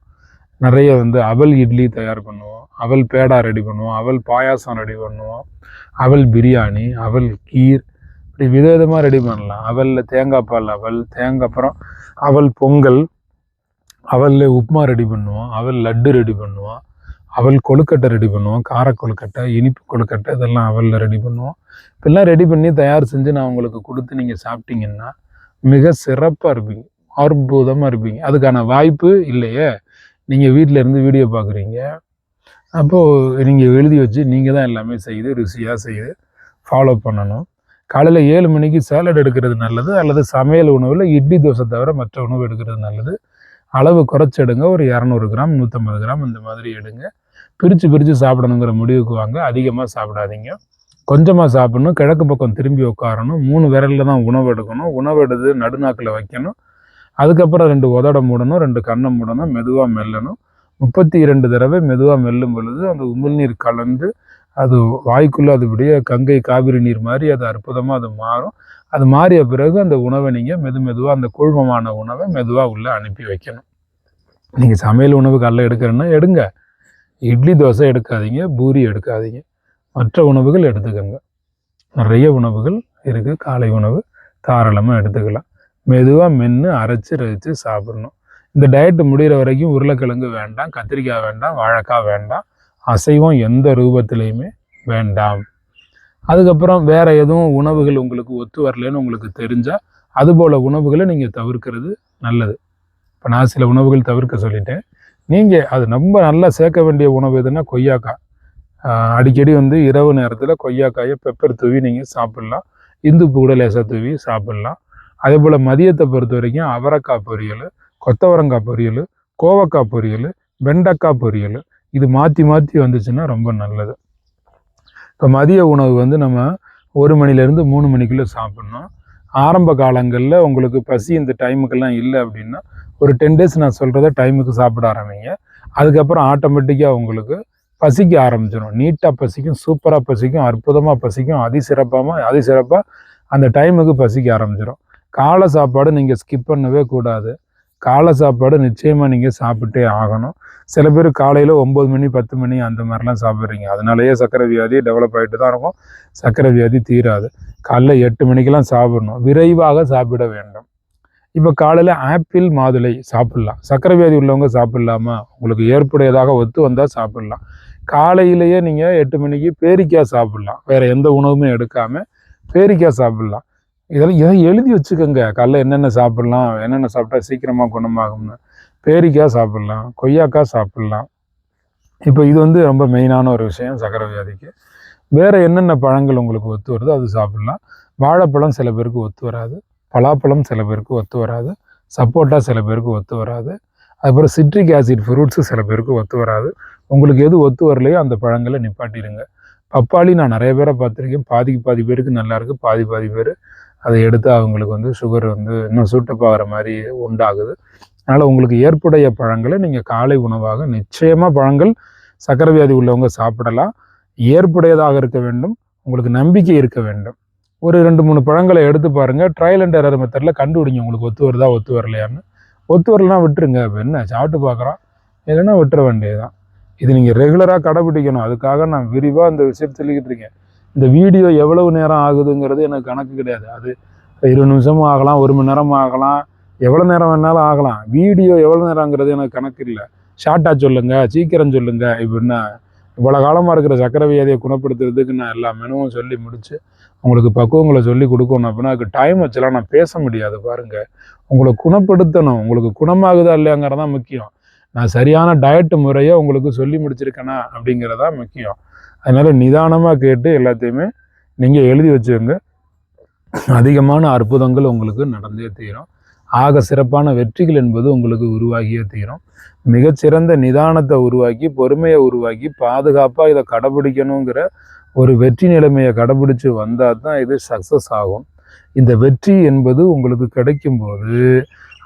நிறைய வந்து அவல் இட்லி தயார் பண்ணுவோம், அவல் பேடா ரெடி பண்ணுவோம், அவல் பாயாசம் ரெடி பண்ணுவோம், அவல் பிரியாணி, அவல் கீர், இப்படி விதவிதமாக ரெடி பண்ணலாம். அவலில் தேங்காய் பால் அவல், அப்புறம் அவல் பொங்கல், அவலில் உப்புமா ரெடி பண்ணுவோம், அவல் லட்டு ரெடி பண்ணுவோம், அவல் கொழுக்கட்டை ரெடி பண்ணுவோம், கார கொழுக்கட்டை, இனிப்பு கொழுக்கட்டை, இதெல்லாம் அவலில் ரெடி பண்ணுவோம். இப்பெல்லாம் ரெடி பண்ணி தயார் செஞ்சு நான் உங்களுக்கு கொடுத்து நீங்கள் சாப்பிட்டீங்கன்னா மிக சிறப்பாக இருப்பீங்க, அற்புதமாக இருப்பீங்க. அதுக்கான வாய்ப்பு இல்லையே. நீங்கள் வீட்டில் இருந்து வீடியோ பார்க்குறீங்க, அப்போது நீங்கள் எழுதி வச்சு நீங்கள் தான் எல்லாமே செய்து ருசியாக செய்து ஃபாலோ பண்ணணும். காலையில் 7 மணிக்கு சேலட் எடுக்கிறது நல்லது, அல்லது சமையல் உணவில் இட்லி தோசை தவிர மற்ற உணவு எடுக்கிறது நல்லது. அளவு குறைச்சி எடுங்க, ஒரு 200 கிராம் 150 கிராம் இந்த மாதிரி எடுங்க. பிரித்து சாப்பிடணுங்கிற முடிவுக்கு வாங்க. அதிகமாக சாப்பிடாதீங்க, கொஞ்சமாக சாப்பிடணும். கிழக்கு பக்கம் திரும்பி உட்காரணும். 3 விரலில் தான் உணவு எடுக்கணும். உணவு எடுத்து நடுநாக்கில் வைக்கணும். அதுக்கப்புறம் 2 உதட மூடணும், 2 கண்ணை மூடணும், மெதுவாக மெல்லணும். 32 தடவை மெதுவாக மெல்லும் பொழுது அந்த உமிழ்நீர் கலந்து அது வாய்க்குள்ளே அது அப்படியே கங்கை காவிரி நீர் மாதிரி அது அற்புதமாக அது மாறும். அது மாறிய பிறகு அந்த உணவை நீங்கள் மெதுவாக அந்த கூழ்மமான உணவை மெதுவாக உள்ளே அனுப்பி வைக்கணும். நீங்கள் சமையல் உணவு காலைல எடுக்கிறேன்னா எடுங்க, இட்லி தோசை எடுக்காதீங்க, பூரி எடுக்காதீங்க, மற்ற உணவுகள் எடுத்துக்கோங்க. நிறைய உணவுகள் இருக்குது, காலை உணவு தாராளமாக எடுத்துக்கலாம். மெதுவாக மென்று அரைச்சி ரசித்து சாப்பிடணும். இந்த டயட்டு முடிகிற வரைக்கும் உருளைக்கிழங்கு வேண்டாம், கத்திரிக்காய் வேண்டாம், வாழைக்காய் வேண்டாம், அசைவம் எந்த ரூபத்திலையுமே வேண்டாம். அதுக்கப்புறம் வேறு எதுவும் உணவுகள் உங்களுக்கு ஒத்து வரலன்னு உங்களுக்கு தெரிஞ்சால் அதுபோல் உணவுகளை நீங்கள் தவிர்க்கிறது நல்லது. இப்போ நான் சில உணவுகள் தவிர்க்க சொல்லிட்டேன். நீங்கள் அது ரொம்ப நல்லா சேர்க்க வேண்டிய உணவு எதுனா கொய்யாக்காய். அடிக்கடி வந்து இரவு நேரத்தில் கொய்யாக்காயை பெப்பர் தூவி நீங்கள் சாப்பிட்லாம், இந்துப்பு கூட லேசாக தூவி சாப்பிட்லாம். அதே போல் மதியத்தை பொறுத்த வரைக்கும் அவரைக்காய் பொரியல், கொத்தவரங்காய் பொரியல், கோவக்காய் பொரியல், வெண்டைக்காய் பொரியல், இது மாற்றி வந்துச்சுன்னா ரொம்ப நல்லது. இப்போ மதிய உணவு வந்து நம்ம 1 மணிலேருந்து 3 மணிக்குள்ளே சாப்பிட்ணும். ஆரம்ப காலங்களில் உங்களுக்கு பசி இந்த டைமுக்கெல்லாம் இல்லை அப்படின்னா ஒரு 10 days நான் சொல்கிறத டைமுக்கு சாப்பிட ஆரம்பிங்க. அதுக்கப்புறம் ஆட்டோமேட்டிக்காக உங்களுக்கு பசிக்க ஆரம்பிச்சிடும். நீட்டாக பசிக்கும், சூப்பராக பசிக்கும், அற்புதமாக பசிக்கும், அதிசிறப்பாக அந்த டைமுக்கு பசிக்க ஆரம்பிச்சிடும். காலை சாப்பாடு நீங்கள் ஸ்கிப் பண்ணவே கூடாது. காலை சாப்பாடு நிச்சயமாக நீங்கள் சாப்பிட்டே ஆகணும். சில பேர் காலையில் 9 மணி 10 மணி அந்த மாதிரிலாம் சாப்பிட்றீங்க, அதனாலேயே சர்க்கரை வியாதி டெவலப் ஆகிட்டு தான் இருக்கும். சர்க்கரை வியாதி தீராது. காலைல 8 மணிக்கெல்லாம் சாப்பிடணும், விரைவாக சாப்பிட வேண்டும். இப்போ காலையில் ஆப்பிள் மாதுளை சாப்பிட்லாம். சர்க்கரை வியாதி உள்ளவங்க சாப்பிட்லாமா? உங்களுக்கு ஏற்புடையதாக ஒத்து வந்தால் சாப்பிட்லாம். காலையிலேயே நீங்கள் 8 மணிக்கு பேரிக்காய் சாப்பிட்லாம். வேறு எந்த உணவுமே எடுக்காமல் பேரிக்காய் சாப்பிட்லாம். இதெல்லாம் எழுதி வச்சுக்கோங்க, காலைல என்னென்ன சாப்பிட்லாம், என்னென்ன சாப்பிட்டா சீக்கிரமாக குணமாகும்னு. பேரிக்காய் சாப்பிட்லாம், கொய்யாக்காய் சாப்பிட்லாம். இப்போ இது வந்து ரொம்ப மெயினான ஒரு விஷயம் சர்க்கரை வியாதிக்கு. வேறு என்னென்ன பழங்கள் உங்களுக்கு ஒத்து வருதோ அது சாப்பிட்லாம். வாழைப்பழம் சில பேருக்கு ஒத்து வராது, பலாப்பழம் சில பேருக்கு ஒத்து வராது, சப்போட்டா சில பேருக்கு ஒத்து வராது. அதுக்கப்புறம் சிட்ரிக் ஆசிட் ஃப்ரூட்ஸு சில பேருக்கு ஒத்து வராது. உங்களுக்கு எது ஒத்து வரலையோ அந்த பழங்களை நிப்பாட்டிடுங்க. பப்பாளி நான் நிறைய பேரை பார்த்துருக்கேன், பாதி பேருக்கு நல்லாயிருக்கு, பாதி பேர் அதை எடுத்து அவங்களுக்கு வந்து சுகர் வந்து இன்னும் சூட்டப்பாகிற மாதிரி உண்டாகுது. அதனால் உங்களுக்கு ஏற்புடைய பழங்களை நீங்கள் காலை உணவாக நிச்சயமாக பழங்கள் சர்க்கரை வியாதி உள்ளவங்க சாப்பிடலாம். ஏற்புடையதாக இருக்க வேண்டும், உங்களுக்கு நம்பிக்கை இருக்க வேண்டும். ஒரு 2-3 பழங்களை எடுத்து பாருங்கள், ட்ரையல் அண்ட் எரர் மெத்தடில் கண்டுபிடிங்க உங்களுக்கு ஒத்து வருதா ஒத்து வரலையான்னு. ஒத்து வரலனா விட்டுருங்க, இப்போ என்ன சாப்பிட்டு பார்க்குறோம், இல்லைன்னா விட்டுற வேண்டியதுதான். இது நீங்கள் ரெகுலராக கடைப்பிடிக்கணும். அதுக்காக நான் விரிவாக இந்த விஷயத்தை சொல்லிக்கிட்டு இருக்கேன். இந்த வீடியோ எவ்வளவு நேரம் ஆகுதுங்கிறது எனக்கு கணக்கு கிடையாது. அது 20 நிமிஷமும் ஆகலாம், 1 மணி நேரமும் ஆகலாம், எவ்வளோ நேரம் வேணாலும் ஆகலாம். வீடியோ எவ்வளோ நேரங்கிறது எனக்கு கணக்கு இல்லை. ஷார்ட்டாக சொல்லுங்கள், சீக்கிரம் சொல்லுங்கள். இப்போ என்ன இவ்வளோ காலமாக இருக்கிற சர்க்கரை வியாதியை குணப்படுத்துறதுக்கு நான் எல்லா மெனுவும் சொல்லி முடித்து உங்களுக்கு பக்குவங்களை சொல்லி கொடுக்கணும் அப்படின்னா அதுக்கு டைம் வச்செல்லாம் நான் பேச முடியாது. பாருங்கள், உங்களை குணப்படுத்தணும், உங்களுக்கு குணமாகுதா இல்லையாங்கிறதான் முக்கியம். நான் சரியான டயட்டு முறையை உங்களுக்கு சொல்லி முடிச்சிருக்கேனா அப்படிங்கிறதான் முக்கியம். அதனால் நிதானமாக கேட்டு எல்லாத்தையுமே நீங்கள் எழுதி வச்சுக்கோங்க. அதிகமான அற்புதங்கள் உங்களுக்கு நடந்தே தீரும். ஆக சிறப்பான வெற்றிகள் என்பது உங்களுக்கு உருவாகியே தீரும். மிகச்சிறந்த நிதானத்தை உருவாக்கி, பொறுமையை உருவாக்கி, பாதுகாப்பாக இதை கடைபிடிக்கணுங்கிற ஒரு வெற்றி நிலைமையை கடைபிடிச்சு வந்தால் தான் இது சக்ஸஸ் ஆகும். இந்த வெற்றி என்பது உங்களுக்கு கிடைக்கும்போது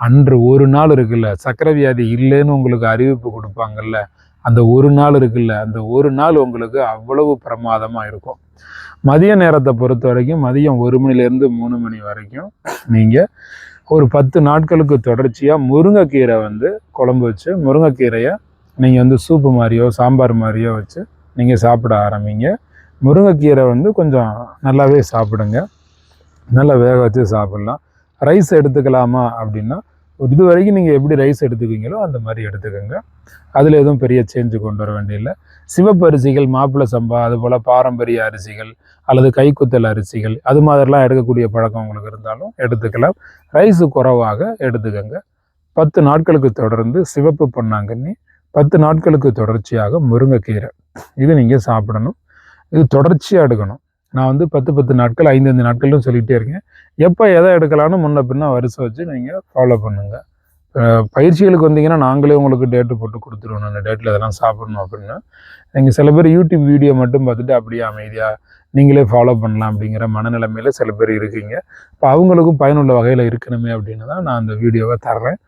அன்று ஒரு நாள் இருக்குல்ல, சர்க்கரை வியாதி இல்லைன்னு உங்களுக்கு அறிவிப்பு கொடுப்பாங்கல்ல, அந்த ஒரு நாள் இருக்குல்ல, அந்த ஒரு நாள் உங்களுக்கு அவ்வளவு பிரமாதமாக இருக்கும். மதிய நேரத்தை பொறுத்த வரைக்கும் மதியம் 1 மணிலேருந்து 3 மணி வரைக்கும் நீங்கள் ஒரு 10 நாட்களுக்கு தொடர்ச்சியாக முருங்கைக்கீரை வந்து குழம்பு வச்சு, முருங்கைக்கீரையை நீங்கள் வந்து சூப்பு மாதிரியோ சாம்பார் மாதிரியோ வச்சு நீங்கள் சாப்பிட ஆரம்பிங்க. முருங்கைக்கீரை வந்து கொஞ்சம் நல்லாவே சாப்பிடுங்க, நல்லா வேக வச்சு சாப்பிட்லாம். ரைஸ் எடுத்துக்கலாமா அப்படின்னா இது வரைக்கும் நீங்கள் எப்படி ரைஸ் எடுத்துக்குவீங்களோ அந்த மாதிரி எடுத்துக்கோங்க. அதில் எதுவும் பெரிய சேஞ்சு கொண்டு வர வேண்டியதில்லை. சிவப்பு அரிசிகள், மாப்பிள்ளை சம்பா, அதுபோல் பாரம்பரிய அரிசிகள் அல்லது கைக்குத்தல் அரிசிகள் அது மாதிரிலாம் எடுக்கக்கூடிய பழக்கம் உங்களுக்கு இருந்தாலும் எடுத்துக்கலாம். ரைஸு குறைவாக எடுத்துக்கோங்க. 10 நாட்களுக்கு தொடர்ந்து சிவப்பு பொன்னாங்கண்ணி, 10 நாட்களுக்கு தொடர்ச்சியாக முருங்கைக்கீரை, இது நீங்கள் சாப்பிடணும். இது தொடர்ச்சியாக எடுக்கணும். நான் வந்து 10 நாட்கள் 5 நாட்களும் சொல்லிகிட்டே இருக்கேன். எப்போ எதை எடுக்கலான்னு முன்ன பின்ன வரிசை வச்சு நீங்கள் ஃபாலோ பண்ணுங்கள். பயிற்சிகளுக்கு வந்தீங்கன்னா நாங்களே உங்களுக்கு டேட்டு போட்டு கொடுத்துருவோம், அந்த டேட்டில் இதெல்லாம் சாப்பிடணும் அப்படின்னு. நீங்கள் சில பேர் யூடியூப் வீடியோ மட்டும் பார்த்துட்டு அப்படியே அமைதியாக நீங்களே ஃபாலோ பண்ணலாம் அப்படிங்கிற மனநிலைமையில் சில பேர் இருக்கீங்க. இப்போ அவங்களுக்கும் பயனுள்ள வகையில் இருக்கணுமே அப்படின்னு தான் நான் அந்த வீடியோவை தர்றேன்.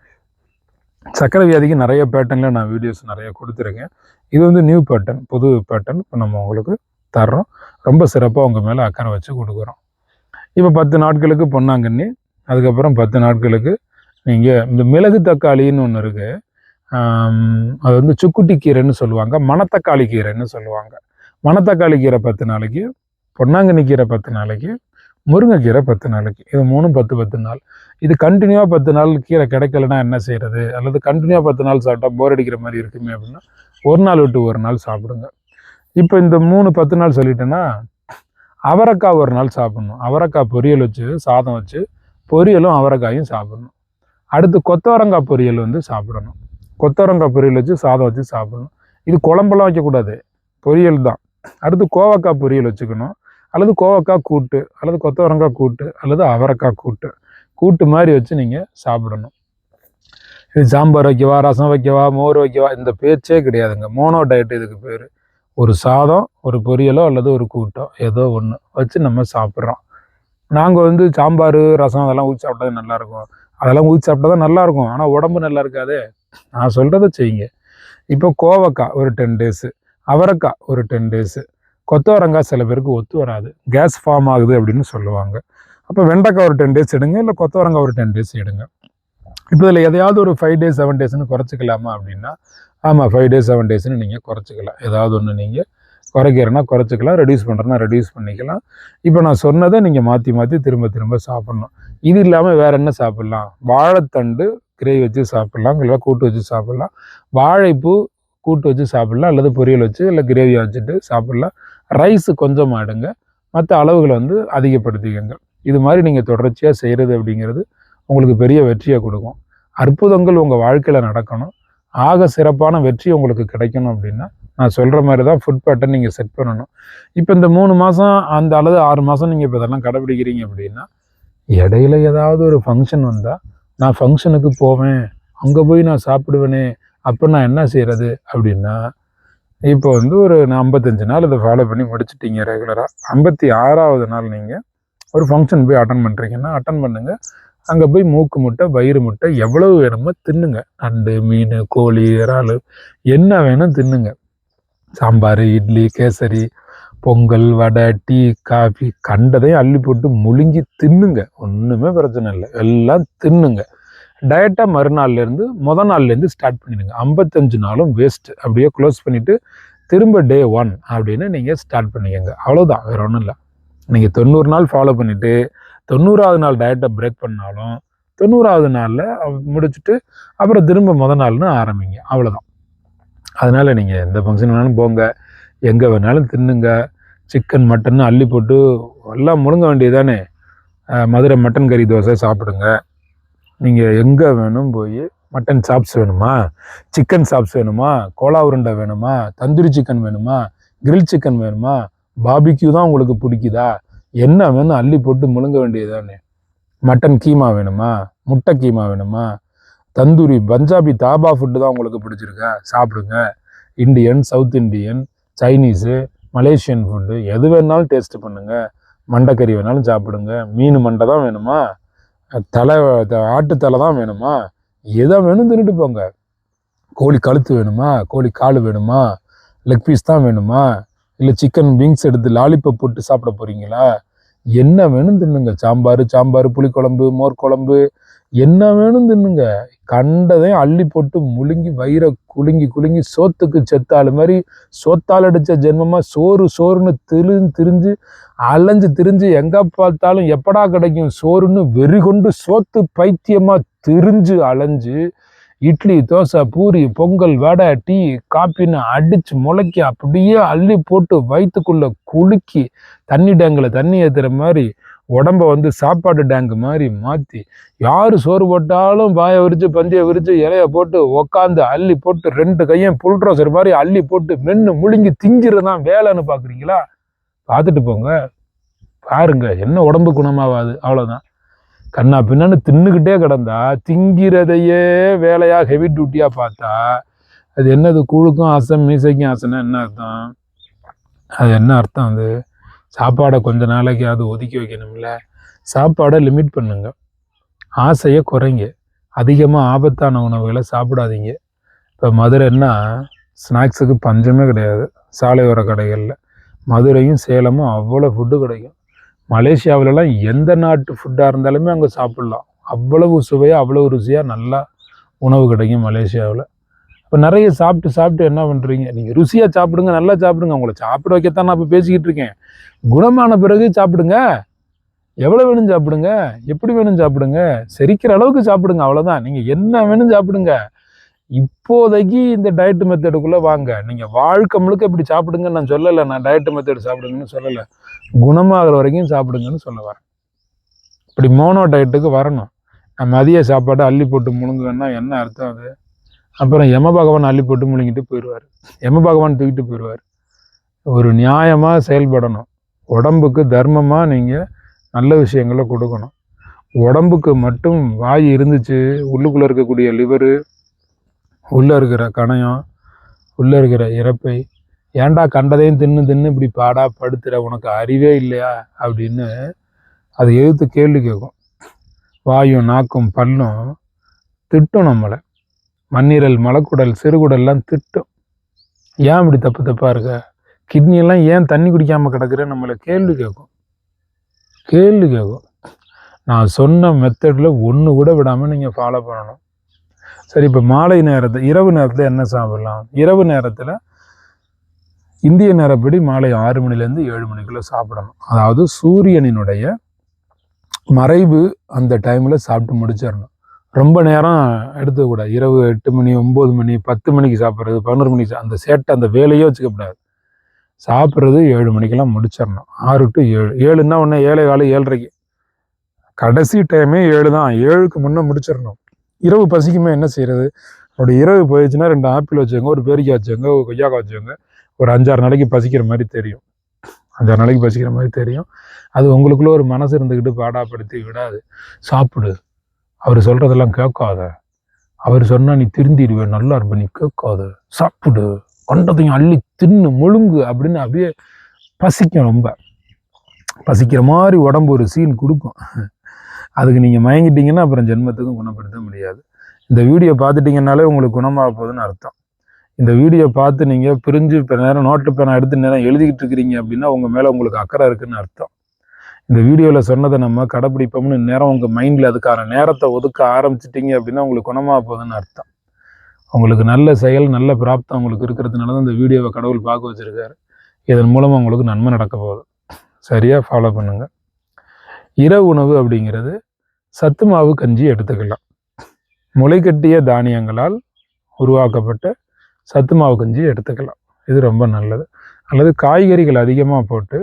சர்க்கரை வியாதிக்கு நிறைய பேட்டர்னில் நான் வீடியோஸ் நிறைய கொடுத்துருக்கேன். இது வந்து நியூ பேட்டர்ன், புது பேட்டர்ன் இப்போ நம்ம உங்களுக்கு தர்றோம். ரொம்ப சிறப்பாக உங்கள் மேலே அக்கறை வச்சு கொடுக்குறோம். இப்போ 10 நாட்களுக்கு பொன்னாங்கண்ணி, அதுக்கப்புறம் 10 நாட்களுக்கு நீங்கள் இந்த மிளகு தக்காளின்னு ஒன்று இருக்குது, அது வந்து சுக்குட்டி கீரைன்னு சொல்லுவாங்க, மணத்தக்காளி கீரைன்னு சொல்லுவாங்க. மணத்தக்காளி கீரை 10 நாளைக்கு, பொன்னாங்கண்ணி கீரை 10 நாளைக்கு, முருங்கைக்கீரை 10 நாளைக்கு. இது 3 10 நாள். இது கண்டினியூவாக 10 நாள் கீரை கிடைக்கலன்னா என்ன செய்கிறது, அல்லது கண்டினியூவாக 10 நாள் சாப்பிட்டா போர் அடிக்கிற மாதிரி இருக்குமே அப்படின்னா ஒரு நாள் விட்டு ஒரு நாள் சாப்பிடுங்க. இப்போ இந்த 3 10 நாள் சொல்லிட்டேன்னா அவரைக்காய் ஒரு நாள் சாப்பிட்ணும். அவரைக்காய் பொரியல் வச்சு சாதம் வச்சு பொரியலும் அவரைக்காயும் சாப்பிடணும். அடுத்து கொத்தவரங்காய் பொரியல் வந்து சாப்பிடணும். கொத்தவரங்காய் பொரியல் வச்சு சாதம் வச்சு சாப்பிடணும். இது குழம்பெல்லாம் வைக்கக்கூடாது, பொரியல் தான். அடுத்து கோவக்காய் பொரியல் வச்சுக்கணும், அல்லது கோவக்காய் கூட்டு, அல்லது கொத்தவரங்காய் கூட்டு, அல்லது அவரைக்காய் கூட்டு, கூட்டு மாதிரி வச்சு நீங்கள் சாப்பிடணும். இது சாம்பார் வைக்கவா, ரசம் வைக்கவா, மோர் வைக்கவா, இந்த பேச்சே கிடையாதுங்க. மோனோ டயட் இதுக்கு பேர். ஒரு சாதம், ஒரு பொரியலோ அல்லது ஒரு கூட்டோ ஏதோ ஒன்று வச்சு நம்ம சாப்பிட்றோம். நாங்கள் வந்து சாம்பார், ரசம் அதெல்லாம் ஊற்றி சாப்பிட்டா நல்லாயிருக்கும், அதெல்லாம் ஊற்றி சாப்பிட்டா தான் நல்லாயிருக்கும், ஆனால் உடம்பு நல்லா இருக்காதே. நான் சொல்கிறத செய்யுங்க. இப்போ கோவக்காய் ஒரு 10 டேஸு, அவரைக்காய் ஒரு 10 டேஸு, கொத்தவரங்காய் சில பேருக்கு ஒத்து வராது, கேஸ் ஃபார்ம் ஆகுது அப்படின்னு சொல்லுவாங்க. அப்போ வெண்டைக்காய் ஒரு 10 டேஸ் எடுங்க, இல்லை கொத்தவரங்காய் ஒரு 10 டேஸ் எடுங்க. இப்போ இதில் எதையாவது ஒரு 5 டேஸ் 7 டேஸ்ன்னு குறைச்சிக்கலாமா அப்படின்னா ஆமாம், 5 டேஸ் 7 டேஸ்ன்னு நீங்கள் குறைச்சிக்கலாம். ஏதாவது ஒன்று நீங்கள் குறைக்கிறேன்னா குறைச்சிக்கலாம், ரெடியூஸ் பண்ணுறேன்னா ரெடியூஸ் பண்ணிக்கலாம். இப்போ நான் சொன்னதை நீங்கள் மாற்றி மாற்றி திரும்ப திரும்ப சாப்பிட்ணும். இது இல்லாமல் வேறு என்ன சாப்பிட்லாம்? வாழைத்தண்டு கிரேவி வச்சு சாப்பிட்லாம், இல்லை கூட்டு வச்சு சாப்பிட்லாம். வாழைப்பூ கூட்டு வச்சு சாப்பிட்லாம், அல்லது பொரியல் வச்சு இல்லை கிரேவியை வச்சுட்டு சாப்பிட்லாம். ரைஸு கொஞ்சமாக எடுங்க, மற்ற அளவுகளை வந்து அதிகப்படுத்திக்கங்க. இது மாதிரி நீங்கள் தொடர்ச்சியாக செய்கிறது அப்படிங்கிறது உங்களுக்கு பெரிய வெற்றியை கொடுக்கும். அற்புதங்கள் உங்கள் வாழ்க்கையில் நடக்கணும். ஆக சிறப்பான வெற்றி உங்களுக்கு கிடைக்கணும் அப்படின்னா நான் சொல்கிற மாதிரி தான் ஃபுட் பேட்டர்ன் நீங்கள் செட் பண்ணணும். இப்போ இந்த 3 மாதம் அந்த அல்லது 6 மாதம் நீங்கள் இப்போ இதெல்லாம் கடைப்பிடிக்கிறீங்க அப்படின்னா இடையில ஏதாவது ஒரு ஃபங்க்ஷன் வந்தால் நான் ஃபங்க்ஷனுக்கு போவேன் அங்கே போய் நான் சாப்பிடுவேனே, அப்போ நான் என்ன செய்கிறது அப்படின்னா, இப்போ வந்து நான் 55 நாள் இதை ஃபாலோ பண்ணி முடிச்சிட்டிங்க ரெகுலராக. 56வது நாள் நீங்கள் ஒரு ஃபங்க்ஷன் போய் அட்டன் பண்ணுறீங்கன்னா அட்டன் பண்ணுங்கள். அங்கே போய் மூக்கு முட்டை, வயிறு முட்டை எவ்வளவு வேணுமோ தின்னுங்க. நண்டு, மீன், கோழி, இறால் என்ன வேணும் தின்னுங்க. சாம்பார், இட்லி, கேசரி, பொங்கல், வடை, டீ, காஃபி கண்டதையும் அள்ளி போட்டு முழுங்கி தின்னுங்க. ஒன்றுமே பிரச்சனை இல்லை, எல்லாம் தின்னுங்க. டயட்டாக மறுநாள்லேருந்து நாள்லேருந்து ஸ்டார்ட் பண்ணிடுங்க. 55 நாளும் வேஸ்ட்டு. அப்படியே க்ளோஸ் பண்ணிவிட்டு திரும்ப டே 1 அப்படின்னு நீங்கள் ஸ்டார்ட் பண்ணிக்கங்க. அவ்வளோதான், வேறு ஒன்றும் இல்லை. நீங்கள் 90 நாள் ஃபாலோ பண்ணிவிட்டு 90வது நாள் டயட்டை பிரேக் பண்ணாலும் 90வது நாளில் முடிச்சுட்டு அப்புறம் திரும்ப நாள்னு ஆரம்பிங்க. அவ்வளோதான். அதனால் நீங்கள் எந்த ஃபங்க்ஷன் வேணாலும் போங்க, எங்கே வேணாலும் தின்னுங்க. சிக்கன், மட்டன் அள்ளி போட்டு எல்லாம் முழுங்க வேண்டியதானே. மதுரை மட்டன் கறி தோசை சாப்பிடுங்க. நீங்கள் எங்கே வேணும் போய் மட்டன் சாப்ஸ் வேணுமா, சிக்கன் சாப்ஸ் வேணுமா, கோலா உருண்டை வேணுமா, தந்தூரி சிக்கன் வேணுமா, கிரில் சிக்கன் வேணுமா, பாபிக்யூ தான் உங்களுக்கு பிடிக்குதா, என்ன வேணும் அள்ளி போட்டு முழுங்க வேண்டியதானே. மட்டன் கீமா வேணுமா, முட்டை கீமா வேணுமா, தந்தூரி பஞ்சாபி தாபா ஃபுட்டு தான் உங்களுக்கு பிடிச்சிருக்கா, சாப்பிடுங்க. Indian, south Indian, Chinese, Malaysian food எது வேணாலும் டேஸ்ட்டு பண்ணுங்கள். மண்டைக்கறி வேணாலும் சாப்பிடுங்க. மீன் மண்டை தான் வேணுமா, ஆட்டு தலை தான் வேணுமா, எதை வேணும் தின்னுட்டு போங்க. கோழி கழுத்து வேணுமா, கோழி கால் வேணுமா, லெக் பீஸ் தான் வேணுமா, இல்லை சிக்கன் விங்ஸ் எடுத்து லாலிபப் போட்டு சாப்பிட போகிறீங்களா, என்ன வேணும் தின்னுங்க. சாம்பார், புளிக்குழம்பு, மோர் குழம்பு என்ன வேணும் தின்னுங்க. கண்டதையும் அள்ளி போட்டு முழுங்கி வயிறை குலுங்கி சோத்துக்கு செத்தாள் மாதிரி சோத்தால் அடித்த ஜென்மமாக சோறுன்னு திரிஞ்சு அலைஞ்சு திரிஞ்சு எங்கே பார்த்தாலும் எப்படா கிடைக்கும் சோறுன்னு வெறி கொண்டு சோத்து பைத்தியமாக திரிஞ்சு அலைஞ்சு இட்லி, தோசை, பூரி, பொங்கல், வடை, டீ, காப்பின்னு அடித்து முளைக்கி அப்படியே அள்ளி போட்டு வயிற்றுக்குள்ளே குலுக்கி தண்ணி டேங்கில் தண்ணி ஏற்றுற மாதிரி உடம்ப வந்து சாப்பாடு டேங்கு மாதிரி மாற்றி யார் சோறு போட்டாலும் பாயை விரித்து பந்தியை விரித்து இலைய போட்டு உக்காந்து அள்ளி போட்டு 2 கையும் புல்ட்ரோசர் மாதிரி அள்ளி போட்டு மென்று முழுங்கி திங்கிறதான் வேலைன்னு பார்க்குறீங்களா? பார்த்துட்டு போங்க, பாருங்க, என்ன உடம்பு குணமாகாது. அவ்வளோதான். கண்ணா பின்னான்னு தின்னுக்கிட்டே கிடந்தா திங்கிறதையே வேலையா ஹெவி டியூட்டியாக பார்த்தா அது என்னது? கூழுக்கும் ஆசை, மீசைக்கும் ஆசைன்னா என்ன அர்த்தம்? அது என்ன அர்த்தம்? அது சாப்பாடை கொஞ்ச நாளைக்கு அது ஒதுக்கி வைக்கணும்ல. சாப்பாடை லிமிட் பண்ணுங்க, ஆசையை குறைங்க, அதிகமாக ஆபத்தான உணவுகளை சாப்பிடாதீங்க. இப்போ மதுரைன்னா ஸ்நாக்ஸுக்கு பஞ்சமே கிடையாது. சாலையோர கடைகளில் மதுரையும் சேலமும் அவ்வளோ ஃபுட்டு கிடைக்கும். மலேசியாவிலலாம் எந்த நாட்டு ஃபுட்டாக இருந்தாலுமே அங்கே சாப்பிட்லாம். அவ்வளவு சுவையாக, அவ்வளவு ருசியாக நல்லா உணவு கிடைக்கும் மலேசியாவில். இப்போ நிறைய சாப்பிட்டு என்ன பண்ணுறீங்க? நீங்கள் ருசியாக சாப்பிடுங்க, நல்லா சாப்பிடுங்க. உங்களை சாப்பிட வைக்கத்தான் நான் இப்போ பேசிக்கிட்டு இருக்கேன். குணமான பிறகு சாப்பிடுங்க. எவ்வளோ வேணும் சாப்பிடுங்க, எப்படி வேணும் சாப்பிடுங்க, செரிக்கிற அளவுக்கு சாப்பிடுங்க. அவ்வளோதான். நீங்கள் என்ன வேணும் சாப்பிடுங்க. இப்போதைக்கு இந்த டயட் மெத்தடுக்குள்ளே வாங்க. நீங்கள் வாழ்க்கை முழுக்க இப்படி சாப்பிடுங்கன்னு நான் சொல்லலை. நான் டயட் மெத்தட் சாப்பிடுங்கன்னு சொல்லலை. குணமாகிற வரைக்கும் சாப்பிடுங்கன்னு சொல்ல வரேன். இப்படி மோனோ டயட்டுக்கு வரணும். நான் மதிய சாப்பாடு அள்ளி போட்டு முழுங்குவேன்னா என்ன அர்த்தம்? அது அப்புறம் யம பகவான் அள்ளி போட்டு முழுங்கிட்டு போயிடுவார். யம பகவான் தூக்கிட்டு போயிடுவார். ஒரு நியாயமாக செயல்படணும். உடம்புக்கு தர்மமாக நீங்கள் நல்ல விஷயங்களை கொடுக்கணும். உடம்புக்கு மட்டும் வாய் இருந்துச்சு, உள்ளுக்குள்ளே இருக்கக்கூடிய லிவரு, உள்ளே இருக்கிற கணையம், உள்ளே இருக்கிற இறப்பை ஏன்டா கண்டதையும் தின்னு இப்படி பாடா படுத்துற, உனக்கு அறிவே இல்லையா அப்படின்னு அதை எதிர்த்து கேள்வி கேட்கும். வாயும் நாக்கும் பல்லும் திட்டும் நம்மளை. மண்ணீரல், மலக்குடல், சிறுகுடல்லாம் திட்டும். ஏன் இப்படி தப்பாக இருக்க, கிட்னியெல்லாம் ஏன் தண்ணி குடிக்காமல் கிடக்குற, நம்மளை கேள்வி கேட்கும். நான் சொன்ன மெத்தடில் ஒன்று கூட விடாமல் நீங்கள் ஃபாலோ பண்ணணும். சரி, இப்போ இரவு நேரத்தில் என்ன சாப்பிடலாம்? இரவு நேரத்தில் இந்திய நேரப்படி மாலை 6 மணிலேருந்து 7 மணிக்குள்ளே சாப்பிடணும். அதாவது சூரியனினுடைய மறைவு அந்த டைமில் சாப்பிட்டு முடிச்சிடணும். ரொம்ப நேரம் எடுத்துக்கூடாது. இரவு 8 மணி, 9 மணி, 10 மணிக்கு சாப்பிட்றது, 11 மணிக்கு அந்த சேட்டை அந்த வேலையே வச்சுக்கப்படாது. சாப்பிட்றது 7 மணிக்கெல்லாம் முடிச்சிடணும். 6 to 7. 7ன்னா ஒன்று 7:15, 7:30. கடைசி டைமே 7 தான். 7க்கு முன்னே முடிச்சிடணும். இரவு பசிக்குமே என்ன செய்யறது? அப்படி இரவு போயிடுச்சுன்னா 2 ஆப்பிள் வச்சுக்கோங்க, ஒரு பேரிக்காய் வச்சுக்கோங்க, ஒரு கொய்யாக்காய் வச்சுக்கோங்க. ஒரு 5-6 நாளைக்கு பசிக்கிற மாதிரி தெரியும். 5-6 நாளைக்கு பசிக்கிற மாதிரி தெரியும். அது உங்களுக்குள்ள ஒரு மனசு இருந்துக்கிட்டு பாடாப்படுத்தி விடாது. சாப்பிடு, அவர் சொல்றதெல்லாம் கேட்காத, அவர் சொன்னால் நீ திருந்திடுவேன், நல்லா இருப்ப, நீ கேட்காத, சாப்பிடு, கண்டதையும் அள்ளி தின்னு முழுங்கு அப்படின்னு அப்படியே பசிக்கும். ரொம்ப பசிக்கிற மாதிரி உடம்பு ஒரு சீன் கொடுக்கும். அதுக்கு நீங்கள் மயங்கிட்டீங்கன்னா அப்புறம் ஜென்மத்துக்கும் குணப்படுத்த முடியாது. இந்த வீடியோ பார்த்துட்டிங்கனாலே உங்களுக்கு குணமாக போகுதுன்னு அர்த்தம். இந்த வீடியோ பார்த்து நீங்கள் பிரிஞ்சு இப்போ நேரம் நோட்டு பேனா எடுத்து நேரம் எழுதிக்கிட்டு இருக்கிறீங்க அப்படின்னா உங்கள் மேலே உங்களுக்கு அக்கறை இருக்குதுன்னு அர்த்தம். இந்த வீடியோவில் சொன்னதை நம்ம கடைப்பிடிப்போம்னு நேரம் உங்கள் மைண்டில் அதுக்கான நேரத்தை ஒதுக்க ஆரம்பிச்சிட்டிங்க அப்படின்னா உங்களுக்கு குணமாக போகுதுன்னு அர்த்தம். உங்களுக்கு நல்ல செயல், நல்ல பிராப்தம் உங்களுக்கு இருக்கிறதுனால தான் இந்த வீடியோவை கடவுள் பார்க்க வச்சுருக்காரு. இதன் மூலமாக உங்களுக்கு நன்மை நடக்க போகுது. சரியாக ஃபாலோ பண்ணுங்கள். இரவு உணவு அப்படிங்கிறது சத்து மாவு கஞ்சி எடுத்துக்கலாம். முளைக்கட்டிய தானியங்களால் உருவாக்கப்பட்ட சத்து மாவு கஞ்சி எடுத்துக்கலாம். இது ரொம்ப நல்லது. அல்லது காய்கறிகள் அதிகமாக போட்டு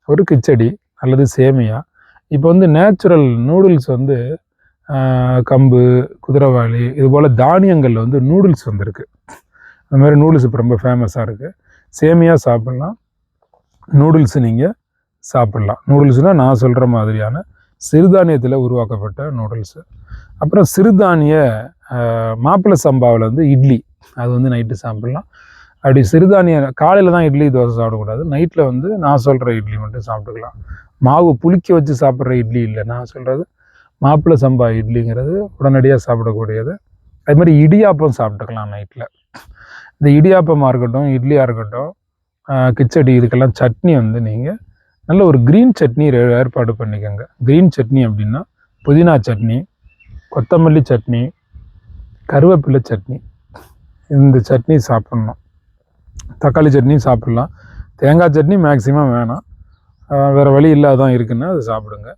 ஒரு கிச்சடி அல்லது சேமியா. இப்போ வந்து நேச்சுரல் நூடுல்ஸ் வந்து கம்பு, குதிரைவாளி இது போல் தானியங்கள் வந்து நூடுல்ஸ் வந்திருக்கு. அந்த மாதிரி நூடுல்ஸ் இப்போ ரொம்ப ஃபேமஸாக இருக்குது. சேமியா சாப்பிட்லாம், நூடுல்ஸு நீங்கள் சாப்பிட்லாம். நூடுல்ஸ்னால் நான் சொல்கிற மாதிரியான சிறுதானியத்தில் உருவாக்கப்பட்ட நூடுல்ஸு. அப்புறம் சிறுதானிய மாப்பிள்ளை சம்பாவில் வந்து இட்லி, அது வந்து நைட்டு சாப்பிட்லாம். அப்படி சிறுதானிய காலையில் தான் இட்லி தோசை சாப்பிடக்கூடாது, நைட்டில் வந்து நான் சொல்கிற இட்லி மட்டும் சாப்பிட்டுக்கலாம். மாவு புளிக்க வச்சு சாப்பிட்ற இட்லி இல்லை, நான் சொல்கிறது மாப்பிள்ளை சம்பா இட்லிங்கிறது உடனடியாக சாப்பிடக்கூடியது. அது மாதிரி இடியாப்பம் சாப்பிட்டுக்கலாம் நைட்டில். இந்த இடியாப்பமாக இருக்கட்டும், இட்லியாக இருக்கட்டும், கிச்சடி, இதுக்கெல்லாம் சட்னி வந்து நீங்கள் நல்ல ஒரு க்ரீன் சட்னி ஏற்பாடு பண்ணிக்கோங்க. க்ரீன் சட்னி அப்படின்னா புதினா சட்னி, கொத்தமல்லி சட்னி, கருவேப்பிலை சட்னி, இந்த சட்னி சாப்பிட்ணும். தக்காளி சட்னி சாப்பிட்லாம். தேங்காய் சட்னி மேக்சிமம் வேணாம், வேறு வழி இல்லாதான் இருக்குன்னா அது சாப்பிடுங்க.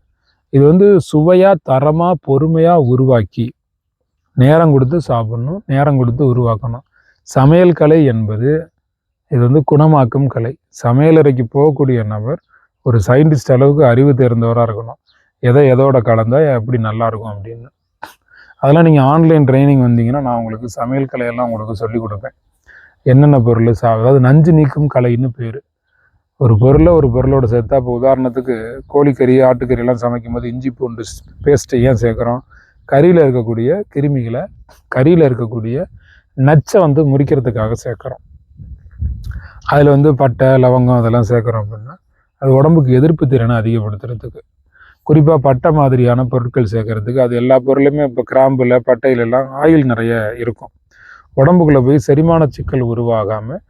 இது வந்து சுவையாக, தரமாக, பொறுமையாக உருவாக்கி நேரம் கொடுத்து சாப்பிட்ணும், நேரம் கொடுத்து உருவாக்கணும். சமையல் கலை என்பது இது வந்து குணமாக்கும் கலை. சமையலறைக்கு போகக்கூடிய நபர் ஒரு சயின்டிஸ்ட் அளவுக்கு அறிவு தேர்ந்தவராக இருக்கணும். எதோட கலந்தால் எப்படி நல்லாயிருக்கும் அப்படின்னு. அதெல்லாம் நீங்கள் ஆன்லைன் ட்ரைனிங் வந்தீங்கன்னா நான் உங்களுக்கு சமையல் கலையெல்லாம் உங்களுக்கு சொல்லிக் கொடுப்பேன். என்னென்ன பொருள் அதாவது நஞ்சு நீக்கும் கலைன்னு பேர். ஒரு பொருளோட சேர்த்தா, இப்போ உதாரணத்துக்கு கோழிக்கறி, ஆட்டுக்கறியெல்லாம் சமைக்கும் போது இஞ்சி பூண்டு பேஸ்ட்டை ஏன் சேர்க்குறோம்? கறியில் இருக்கக்கூடிய கிருமிகளை, கறியில் இருக்கக்கூடிய நச்சை வந்து முறிக்கிறதுக்காக சேர்க்குறோம். அதில் வந்து பட்டை, லவங்கம் அதெல்லாம் சேர்க்குறோம் அப்படின்னா அது உடம்புக்கு எதிர்ப்பு திறனை அதிகப்படுத்துறதுக்கு. குறிப்பாக பட்டை மாதிரியான பொருட்கள் சேர்க்கறதுக்கு. அது எல்லா பொருளையுமே இப்போ கிராம்பில், பட்டையிலெல்லாம் ஆயில் நிறைய இருக்கும். உடம்புக்குள்ளே போய் செரிமான சிக்கல் உருவாகாமல்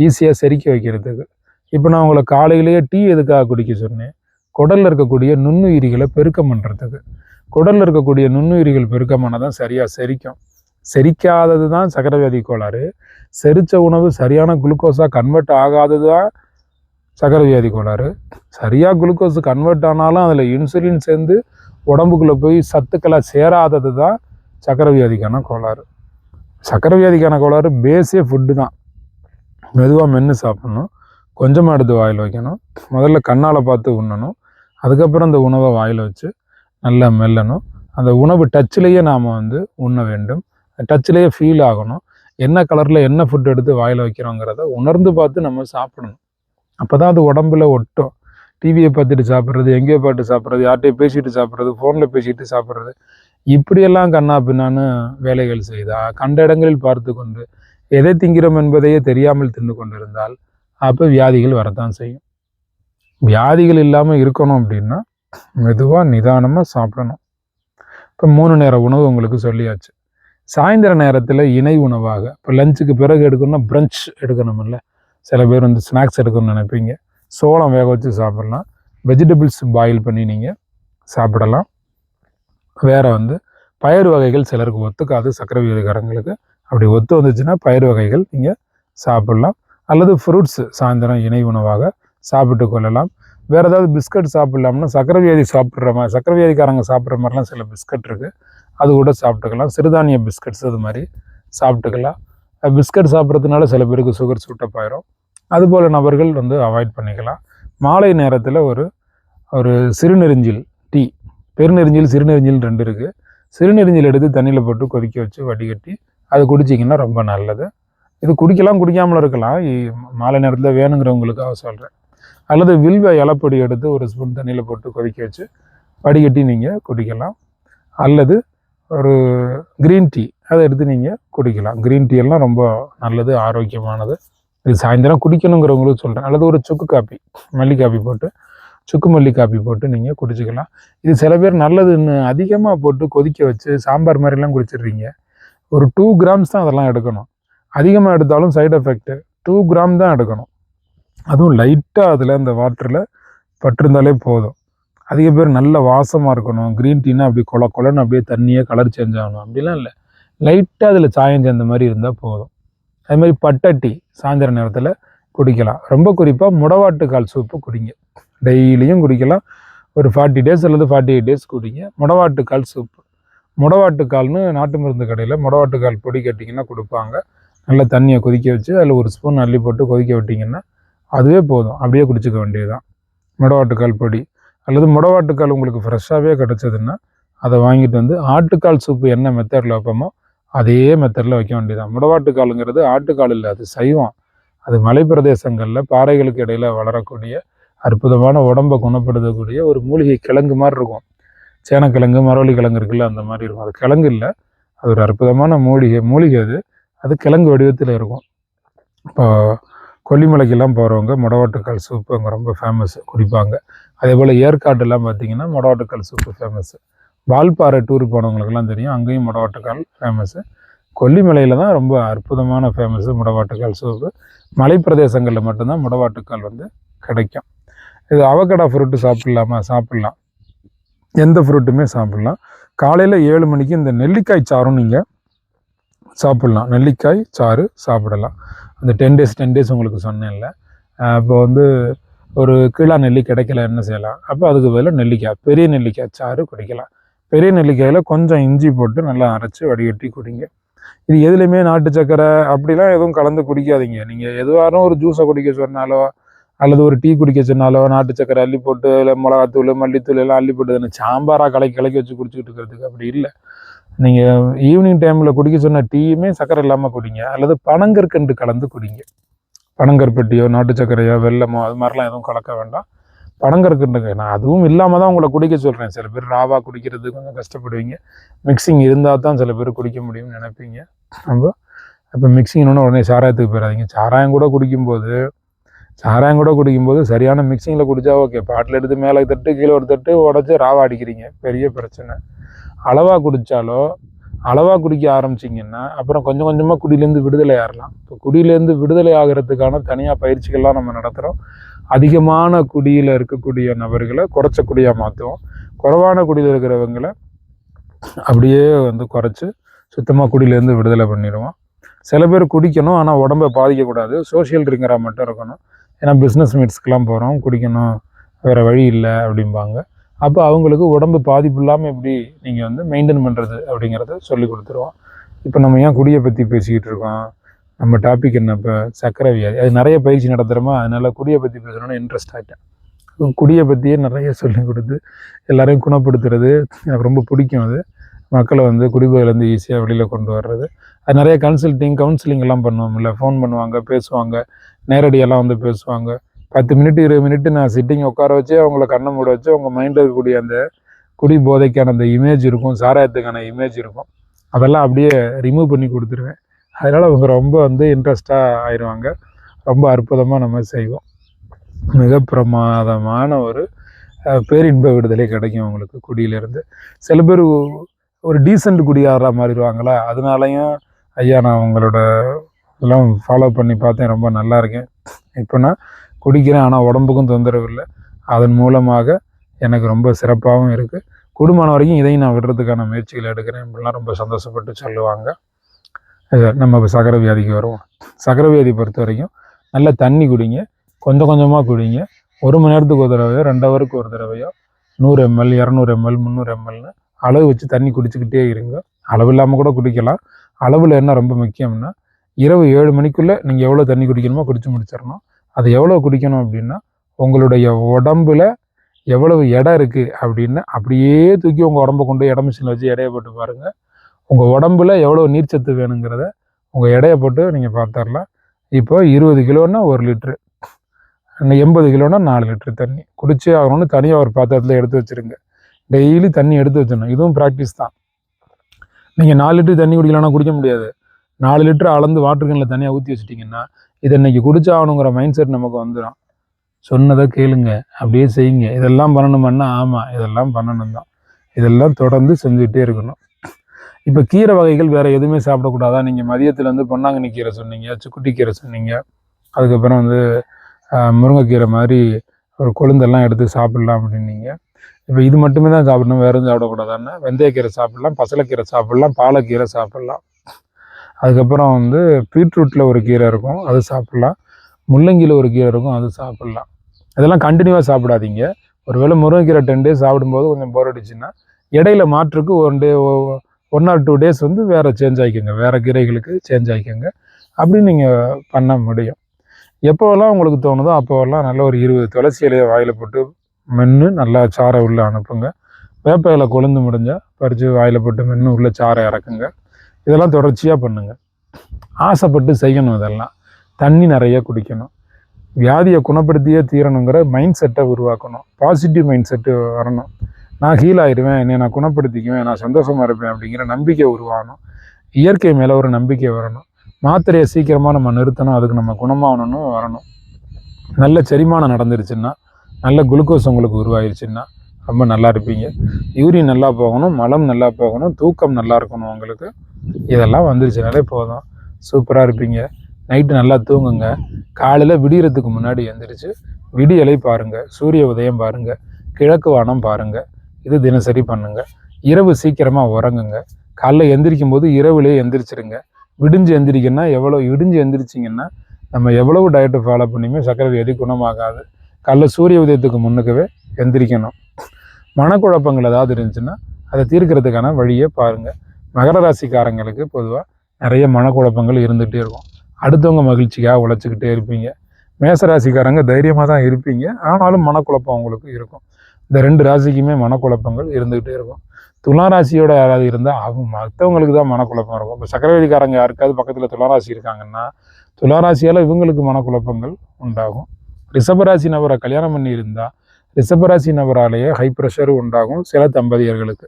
ஈஸியாக செரிக்க வைக்கிறதுக்கு. இப்போ நான் உங்களை காலையிலேயே டீ எதுக்காக குடிக்க சொன்னேன்? குடலில் இருக்கக்கூடிய நுண்ணுயிரிகளை பெருக்கம் பண்ணுறதுக்கு. குடலில் இருக்கக்கூடிய நுண்ணுயிரிகள் பெருக்கமானால் தான் சரியாக செரிக்கும். செரிக்காதது தான் சர்க்கரை வியாதி கோளாறு. செரித்த உணவு சரியான குளுக்கோஸாக கன்வெர்ட் ஆகாதது தான் சர்க்கரை வியாதி கோளாறு. சரியாக குளுக்கோஸ் கன்வெர்ட் ஆனாலும் அதில் இன்சுலின் சேர்ந்து உடம்புக்குள்ளே போய் சத்துக்களை சேராதது தான் சர்க்கரை வியாதிக்கான கோளாறு. சர்க்கரை வியாதிக்கான கோளாறு பேஸே ஃபுட்டு தான். மெதுவாக மென்று சாப்பிட்ணும், கொஞ்சமாக எடுத்து வாயில் வைக்கணும், முதல்ல கண்ணால் பார்த்து உண்ணணும், அதுக்கப்புறம் அந்த உணவை வாயில் வச்சு நல்லா மெல்லணும். அந்த உணவு டச்சிலேயே நாம் வந்து உண்ண வேண்டும். டச்சிலேயே ஃபீல் ஆகணும். என்ன கலரில் என்ன ஃபுட் எடுத்து வாயில் வைக்கிறோங்கிறத உணர்ந்து பார்த்து நம்ம சாப்பிடணும். அப்போ தான் அது உடம்புல ஒட்டும். டிவியை பார்த்துட்டு சாப்பிட்றது, எங்கேயோ பாட்டு சாப்பிட்றது, யார்கிட்டையும் பேசிட்டு சாப்பிட்றது, ஃபோனில் பேசிட்டு சாப்பிட்றது, இப்படியெல்லாம் கண்ணா பின்னான்னு வேலைகள் செய்தால், கண்ட இடங்களில் பார்த்து கொண்டு எதை திங்கிறோம் என்பதையே தெரியாமல் தின்னு கொண்டிருந்தால் அப்போ வியாதிகள் வரத்தான் செய்யும். வியாதிகள் இல்லாமல் இருக்கணும் அப்படின்னா மெதுவாக நிதானமாக சாப்பிடணும். இப்போ 3 நேர உணவு உங்களுக்கு சொல்லியாச்சு. சாயந்தர நேரத்தில் இணை உணவாக, இப்போ லஞ்சுக்கு பிறகு எடுக்கணும்னா பிரஞ்ச் எடுக்கணுமில்ல, சில பேர் வந்து ஸ்நாக்ஸ் எடுக்கணும்னு நினைப்பீங்க. சோளம் வேக வச்சு சாப்பிடலாம், வெஜிடபிள்ஸ் பாயில் பண்ணி நீங்கள் சாப்பிடலாம். வேறு வந்து பயிர் வகைகள் சிலருக்கு ஒத்துக்காது, சர்க்கரை வியாதிக்காரங்களுக்கு. அப்படி ஒத்து வந்துச்சுன்னா பயிர் வகைகள் நீங்கள் சாப்பிட்லாம். அல்லது ஃப்ரூட்ஸு சாயந்தரம் இணை உணவாக சாப்பிட்டு கொள்ளலாம். வேறு ஏதாவது பிஸ்கட் சாப்பிட்லாம்னா சர்க்கரை வியாதிக்காரங்க சாப்பிட்ற மாதிரிலாம் சில பிஸ்கட் இருக்குது, அது கூட சாப்பிட்டுக்கலாம். சிறுதானிய பிஸ்கட்ஸ் அது மாதிரி சாப்பிட்டுக்கலாம். பிஸ்கட் சாப்பிட்றதுனால சில பேருக்கு சுகர் சூட்டப்பாயிரும். அதுபோல் நபர்கள் வந்து அவாய்ட் பண்ணிக்கலாம். மாலை நேரத்தில் ஒரு சிறுநெறிஞ்சில் டீ, பெருநெறிஞ்சில், சிறுநெறிஞ்சில் 2 இருக்குது. சிறுநெறிஞ்சில் எடுத்து தண்ணியில் போட்டு கொதிக்க வச்சு வடிகட்டி அது குடிச்சிங்கன்னா ரொம்ப நல்லது. இது குடிக்காமல் இருக்கலாம், மாலை நேரத்தில் வேணுங்கிறவங்களுக்காக சொல்கிறேன். அல்லது வில்வ இலப்பொடி எடுத்து ஒரு ஸ்பூன் தண்ணியில் போட்டு கொதிக்க வச்சு வடிகட்டி நீங்கள் குடிக்கலாம். அல்லது ஒரு க்ரீன் டீ, அதை எடுத்து நீங்கள் குடிக்கலாம். க்ரீன் டீ எல்லாம் ரொம்ப நல்லது, ஆரோக்கியமானது. இது சாயந்தரம் குடிக்கணுங்கிறவங்களுக்கு சொல்கிறேன். அல்லது ஒரு சுக்கு காப்பி, மல்லி காப்பி போட்டு, சுக்கு மல்லி காப்பி போட்டு நீங்கள் குடிச்சிக்கலாம். இது சில பேர் நல்லதுன்னு அதிகமாக போட்டு கொதிக்க வச்சு சாம்பார் மாதிரிலாம் குடிச்சிடுறீங்க. ஒரு 2 கிராம்ஸ் தான் அதெல்லாம் எடுக்கணும். அதிகமாக எடுத்தாலும் சைடு எஃபெக்ட்டு. 2 கிராம் தான் எடுக்கணும். அதுவும் லைட்டாக அதில் அந்த வாட்டரில் பட்டிருந்தாலே போதும். அதிக பேர் நல்ல வாசமாக இருக்கணும், க்ரீன் டீனா அப்படி கொலன்னு அப்படியே தண்ணியே கலர் சேஞ்ச் ஆகணும் அப்படிலாம் இல்லை. லைட்டாக அதில் சாயம் சேர்ந்த மாதிரி இருந்தால் போதும். அது மாதிரி பட்டை டீ சாயந்தர நேரத்தில் குடிக்கலாம். ரொம்ப குறிப்பாக முடவாட்டுக்கால் சூப்பு குடிங்க. டெய்லியும் குடிக்கலாம். ஒரு 40 டேஸ் அல்லது 48 டேஸ் குடிங்க. முடவாட்டுக்கால் சூப்பு. முடவாட்டுக்கால்னு நாட்டு மருந்து கடையில் முடவாட்டுக்கால் பொடி கட்டிங்கன்னா கொடுப்பாங்க. நல்லா தண்ணியை கொதிக்க வச்சு அதில் ஒரு ஸ்பூன் அள்ளி போட்டு கொதிக்க விட்டிங்கன்னா அதுவே போதும். அப்படியே குடிச்சிக்க வேண்டியது தான் முடவாட்டுக்கால் பொடி. அல்லது முடவாட்டுக்கால் உங்களுக்கு ஃப்ரெஷ்ஷாகவே கிடச்சதுன்னா அதை வாங்கிட்டு வந்து ஆட்டுக்கால் சூப்பு என்ன மெத்தடில் வைப்போமோ அதே மெத்தடில் வைக்க வேண்டியதான். முடவாட்டுக்காலுங்கிறது ஆட்டுக்கால் இல்லை, அது சைவம். அது மலைப்பிரதேசங்களில் பாறைகளுக்கு இடையில் வளரக்கூடிய அற்புதமான உடம்பை குணப்படுத்தக்கூடிய ஒரு மூலிகை கிழங்கு மாதிரி இருக்கும். சேனக்கிழங்கு, மரவள்ளி கிழங்கு இருக்குல்ல, அந்த மாதிரி இருக்கும். அது கிழங்கு இல்லை, அது ஒரு அற்புதமான மூலிகை அது கிழங்கு வடிவத்தில் இருக்கும். இப்போ கொல்லிமலைக்கெல்லாம் போகிறவங்க முடவாட்டுக்கால் சூப்பு அங்கே ரொம்ப ஃபேமஸ், குடிப்பாங்க. அதே போல் ஏற்காடுலாம் பார்த்திங்கன்னா முடவாட்டுக்கால் சூப்பு ஃபேமஸ்ஸு. வால்பாறை டூர் போனவங்களுக்கெல்லாம் தெரியும், அங்கேயும் முடவாட்டுக்கால் ஃபேமஸ்ஸு. கொல்லிமலையில் தான் ரொம்ப அற்புதமான ஃபேமஸ்ஸு முடவாட்டுக்கால் சூப்பு. மலைப்பிரதேசங்களில் மட்டும்தான் முடவாட்டுக்கால் கிடைக்கும். இது அவகடா ஃப்ரூட்டு சாப்பிட்லாம். எந்த ஃப்ரூட்டுமே சாப்பிட்லாம். காலையில் 7 மணிக்கு இந்த நெல்லிக்காய் சாறும் நீங்கள் சாப்பிட்லாம். நெல்லிக்காய் சாறு சாப்பிடலாம். அந்த 10 டேஸ் உங்களுக்கு சொன்னேன்ல. இப்போ ஒரு கிலோ நெல்லி கிடைக்கல, என்ன செய்யலாம்? அப்போ அதுக்கு பதிலாக நெல்லிக்காய், பெரிய நெல்லிக்காய் சாறு குடிக்கலாம். பெரிய நெல்லிக்காயில் கொஞ்சம் இஞ்சி போட்டு நல்லா அரைச்சி வடிகட்டி குடிங்க. இது எதுலேயுமே நாட்டு சக்கரை அப்படிலாம் எதுவும் கலந்து குடிக்காதீங்க. நீங்கள் எதுவாரும் ஒரு ஜூஸை குடிக்க சொன்னாலோ அல்லது ஒரு டீ குடிக்க சொன்னாலோ நாட்டு சக்கரை அள்ளி போட்டு இல்லை மிளகாத்தூள், மல்லித்தூள் எல்லாம் அள்ளி போட்டு சாம்பாராக கலக்கி வச்சு குடிச்சிக்கிட்டு இருக்கிறதுக்கு அப்படி இல்லை. நீங்கள் ஈவினிங் டைமில் குடிக்க சொன்ன டீயுமே சக்கரை இல்லாமல் குடிங்க, அல்லது பனங்கற்கண்டு கலந்து குடிங்க. பனங்கற்பட்டியோ நாட்டு சக்கரையோ வெல்லமோ அது மாதிரிலாம் எதுவும் கலக்க வேண்டாம். பனங்கற்கண்டுங்க. நான் அதுவும் இல்லாமல் தான் உங்களை குடிக்க சொல்கிறேன். சில பேர் ராவா குடிக்கிறது கொஞ்சம் கஷ்டப்படுவீங்க. மிக்சிங் இருந்தால் தான் சில பேர் குடிக்க முடியும்னு நினைப்பீங்க. அப்போ மிக்சிங்னு உடனே சாராயத்துக்கு போயிடாதீங்க. சாராயம் கூட குடிக்கும்போது சரியான மிக்சிங்கில் குடித்தா ஓகே. பாட்டில் எடுத்து மேலே தட்டு கீழே ஒரு தட்டு உடச்சி ராவா அடிக்கிறீங்க, பெரிய பிரச்சனை. அளவாக குடிக்க ஆரம்பிச்சிங்கன்னா அப்புறம் கொஞ்சம் கொஞ்சமாக குடியிலேருந்து விடுதலை ஆகலாம். இப்போ குடியிலேருந்து விடுதலை ஆகிறதுக்கான தனியாக பயிற்சிகள்லாம் நம்ம நடத்துகிறோம். அதிகமான குடியில் இருக்கக்கூடிய நபர்களை குறைச்ச குடியாக மாற்றுவோம். குறைவான குடியில் இருக்கிறவங்களை அப்படியே குறைச்சி சுத்தமாக குடியிலேருந்து விடுதலை பண்ணிடுவோம். சில பேர் குடிக்கணும், ஆனால் உடம்பை பாதிக்கக்கூடாது, சோஷியல் ட்ரிங்கராக மட்டும் இருக்கணும். ஏன்னா பிஸ்னஸ் மீட்ஸ்க்கெலாம் போகிறோம், குடிக்கணும், வேறு வழி இல்லை அப்படிம்பாங்க. அப்போ அவங்களுக்கு உடம்பு பாதிப்பு இல்லாமல் எப்படி நீங்கள் மெயின்டைன் பண்ணுறது அப்படிங்கிறத சொல்லி கொடுத்துருவோம். இப்போ நம்ம ஏன் குடியை பற்றி பேசிக்கிட்டு இருக்கோம்? நம்ம டாபிக் என்ன? இப்போ சர்க்கரை வியாதி. அது நிறைய பயிற்சி நடத்துகிறோமா, அதனால் குடியை பற்றி பேசணும்னு இன்ட்ரெஸ்ட் ஆகிட்டேன். குடியை பற்றியே நிறைய சொல்லி கொடுத்து எல்லாரையும் குணப்படுத்துறது எனக்கு ரொம்ப பிடிக்கும். அது மக்களை குடிபோதையிலேருந்து ஈஸியாக வெளியில் கொண்டு வர்றது. அது நிறைய கவுன்சிலிங் எல்லாம் பண்ணுவோம்ல, ஃபோன் பண்ணுவாங்க, பேசுவாங்க, நேரடியெல்லாம் பேசுவாங்க. 10 மினிட் 20 மினிட் நான் சிட்டிங் உட்கார வச்சு அவங்கள கண்ணை மூட வச்சு அவங்க மைண்டில் இருக்கக்கூடிய அந்த குடி போதைக்கான அந்த இமேஜ் இருக்கும், சாராயத்துக்கான இமேஜ் இருக்கும், அதெல்லாம் அப்படியே ரிமூவ் பண்ணி கொடுத்துருவேன். அதனால் அவங்க ரொம்ப இன்ட்ரெஸ்டாக ஆயிடுவாங்க. ரொம்ப அற்புதமாக நம்ம செய்வோம். மிக பிரமாதமான ஒரு பேரின்ப விடுதலை கிடைக்கும் அவங்களுக்கு குடியிலேருந்து. சில பேர் ஒரு டீசெண்ட் குடியாடுற மாதிரிடுவாங்களா, அதனாலையும் ஐயா நான் உங்களோட இதெல்லாம் ஃபாலோ பண்ணி பார்த்தேன், ரொம்ப நல்லா இருக்கேன், இப்போ நான் குடிக்கிறேன், ஆனால் உடம்புக்கும் தொந்தரவு இல்லை, அதன் மூலமாக எனக்கு ரொம்ப சிறப்பாகவும் இருக்குது, குடும்பம் வரைக்கும் இதையும் நான் விடுறதுக்கான முயற்சிகள் எடுக்கிறேன் அப்படிலாம் ரொம்ப சந்தோஷப்பட்டு சொல்லுவாங்க. நம்ம இப்போ சக்கரை வியாதிக்கு வருவோம். சக்கரை வியாதி பொறுத்த வரைக்கும் நல்ல தண்ணி குடிங்க, கொஞ்சம் கொஞ்சமாக குடிங்க. 1 மணி நேரத்துக்கு ஒரு தடவையோ 2 ஹவருக்கு ஒரு தடவையோ 100 ml 200 ml 300 mlன்னு அளவு வச்சு தண்ணி குடிச்சிக்கிட்டே இருங்க. அளவு இல்லாமல் கூட குடிக்கலாம். அளவில் என்ன ரொம்ப முக்கியம்னா, இரவு 7 மணிக்குள்ளே நீங்கள் எவ்வளோ தண்ணி குடிக்கணுமோ குடிச்சு முடிச்சிடணும். அது எவ்வளோ குடிக்கணும் அப்படின்னா, உங்களுடைய உடம்புல எவ்வளவு எடை இருக்குது அப்படின்னு அப்படியே தூக்கி உங்கள் உடம்பை கொண்டு எடை மிஷினில் வச்சு எடையை போட்டு பாருங்கள். உங்கள் உடம்புல எவ்வளோ நீர்ச்சத்து வேணுங்கிறத உங்கள் எடையை போட்டு நீங்கள் பார்த்துடலாம். இப்போ 20 கிலோன்னா 1 லிட்ரு, 80 கிலோன்னா 4 லிட்ரு தண்ணி குடிச்சே ஆகணும்னு தனியாக ஒரு பாத்திரத்தில் எடுத்து வச்சுருங்க. டெய்லி தண்ணி எடுத்து வச்சிடணும். இதுவும் ப்ராக்டிஸ் தான். நீங்கள் 4 லிட்டர் தண்ணி குடிக்கலாம்னா குடிக்க முடியாது. 4 லிட்டர் அளந்து வாட்டர் கேனில் தனியாக ஊற்றி வச்சுட்டிங்கன்னா இதை இன்னைக்கு குடிச்சாகணுங்கிற மைண்ட் செட் நமக்கு வந்துடும். சொன்னதை கேளுங்க, அப்படியே செய்யுங்க. இதெல்லாம் பண்ணணுமான்னா ஆமாம், இதெல்லாம் பண்ணணும் தான். இதெல்லாம் தொடர்ந்து செஞ்சுக்கிட்டே இருக்கணும். இப்போ கீரை வகைகள் வேறு எதுவுமே சாப்பிடக்கூடாதா? நீங்கள் மதியத்தில் வந்து பொன்னாங்கண்ணி கீரை சொன்னீங்க, சுக்குட்டி கீரை சொன்னீங்க, அதுக்கப்புறம் வந்து முருங்கைக்கீரை மாதிரி ஒரு கொழுந்தெல்லாம் எடுத்து சாப்பிட்லாம் அப்படின்னீங்க. இப்போ இது மட்டுமே தான் சாப்பிடணும், வேறு எதுவும் சாப்பிடக்கூடாதான்னா வெந்தயக்கீரை சாப்பிட்லாம், பசலைக்கீரை சாப்பிட்லாம், பாலக்கீரை சாப்பிட்லாம். அதுக்கப்புறம் வந்து பீட்ரூட்டில் ஒரு கீரை இருக்கும், அது சாப்பிட்லாம். முள்ளங்கியில் ஒரு கீரை இருக்கும், அது சாப்பிட்லாம். இதெல்லாம் கண்டினியூவாக சாப்பிடாதீங்க. ஒருவேளை முருங்கைக்கீரை 10 டேஸ் சாப்பிடும்போது கொஞ்சம் போர் அடிச்சுன்னா இடையில மாற்றுக்கு 1 or 2 டேஸ் வந்து வேறு சேஞ்ச் ஆகிக்கோங்க, வேறு கீரைகளுக்கு சேஞ்ச் ஆகிக்கோங்க. அப்படி நீங்கள் பண்ண முடியும். எப்போவெல்லாம் உங்களுக்கு தோணுதோ அப்போவெல்லாம் நல்ல ஒரு 20 துளசி இலையை வாயில் போட்டு மென்று நல்லா சாறை உள்ளே அனுப்புங்க. வேப்ப இலை கொழுந்து முடிஞ்சால் பறித்து வாயில் போட்டு மென்று உள்ளே சாறை இறக்குங்க. இதெல்லாம் தொடர்ச்சியாக பண்ணுங்கள். ஆசைப்பட்டு செய்யணும். இதெல்லாம் தண்ணி நிறைய குடிக்கணும். வியாதியை குணப்படுத்தியே தீரணுங்கிற மைண்ட் செட்டை உருவாக்கணும். பாசிட்டிவ் மைண்ட் செட்டு வரணும். நான் ஹீல் ஆயிடுவேன், என்னை நான் குணப்படுத்திக்குவேன், நான் சந்தோஷமாக இருப்பேன் அப்படிங்கிற நம்பிக்கை உருவாகணும். இயற்கை மேலே ஒரு நம்பிக்கை வரணும். மாத்திரையை சீக்கிரமாக நம்ம நிறுத்தணும், அதுக்கு நம்ம குணமாகணும்னு வரணும். நல்ல செரிமானம் நடந்துருச்சுன்னா, நல்ல குளுக்கோஸ் உங்களுக்கு உருவாயிருச்சுன்னா ரொம்ப நல்லா இருப்பீங்க. யூரின் நல்லா போகணும், மலம் நல்லா போகணும், தூக்கம் நல்லா இருக்கணும். உங்களுக்கு இதெல்லாம் வந்துருச்சுனாலே போதும், சூப்பராக இருப்பீங்க. நைட்டு நல்லா தூங்குங்க. காலையில் விடியறதுக்கு முன்னாடி எழுந்திரிச்சு விடியலை பாருங்கள், சூரிய உதயம் பாருங்கள், கிழக்கு வானம் பாருங்கள். இது தினசரி பண்ணுங்கள். இரவு சீக்கிரமாக உறங்குங்க. காலைல எந்திரிக்கும் போது இரவுலேயே எந்திரிச்சிருங்க. விடிஞ்சு எந்திரிச்சிங்கன்னா நம்ம எவ்வளவு டயட்டை ஃபாலோ பண்ணியுமே சர்க்கரை வியாதி குணமாகாது. காலைல சூரிய உதயத்துக்கு முன்னுக்கவே எந்திரிக்கணும். மனக்குழப்பங்கள் ஏதாவது இருந்துச்சுன்னா அதை தீர்க்கிறதுக்கான வழியை பாருங்கள். மகர ராசிக்காரங்களுக்கு பொதுவாக நிறைய மனக்குழப்பங்கள் இருந்துகிட்டே இருக்கும். அடுத்தவங்க மகிழ்ச்சிக்காக உழைச்சிக்கிட்டே இருப்பீங்க. மேசராசிக்காரங்க தைரியமாக தான் இருப்பீங்க, ஆனாலும் மனக்குழப்பம் உங்களுக்கு இருக்கும். இந்த 2 ராசிக்குமே மனக்குழப்பங்கள் இருந்துகிட்டே இருக்கும். துளாராசியோட யாராவது இருந்தால் அவங்க மற்றவங்களுக்கு தான் மனக்குழப்பம் இருக்கும். இப்போ சக்கரவர்த்திக்காரங்க யாருக்காவது பக்கத்தில் துளாராசி இருக்காங்கன்னா துளாராசியால் இவங்களுக்கு மனக்குழப்பங்கள் உண்டாகும். ரிஷபராசி நபரை கல்யாணம் பண்ணி இருந்தால் ரிஷபராசி நபராலேயே ஹை ப்ரெஷர் உண்டாகும். சில தம்பதியர்களுக்கு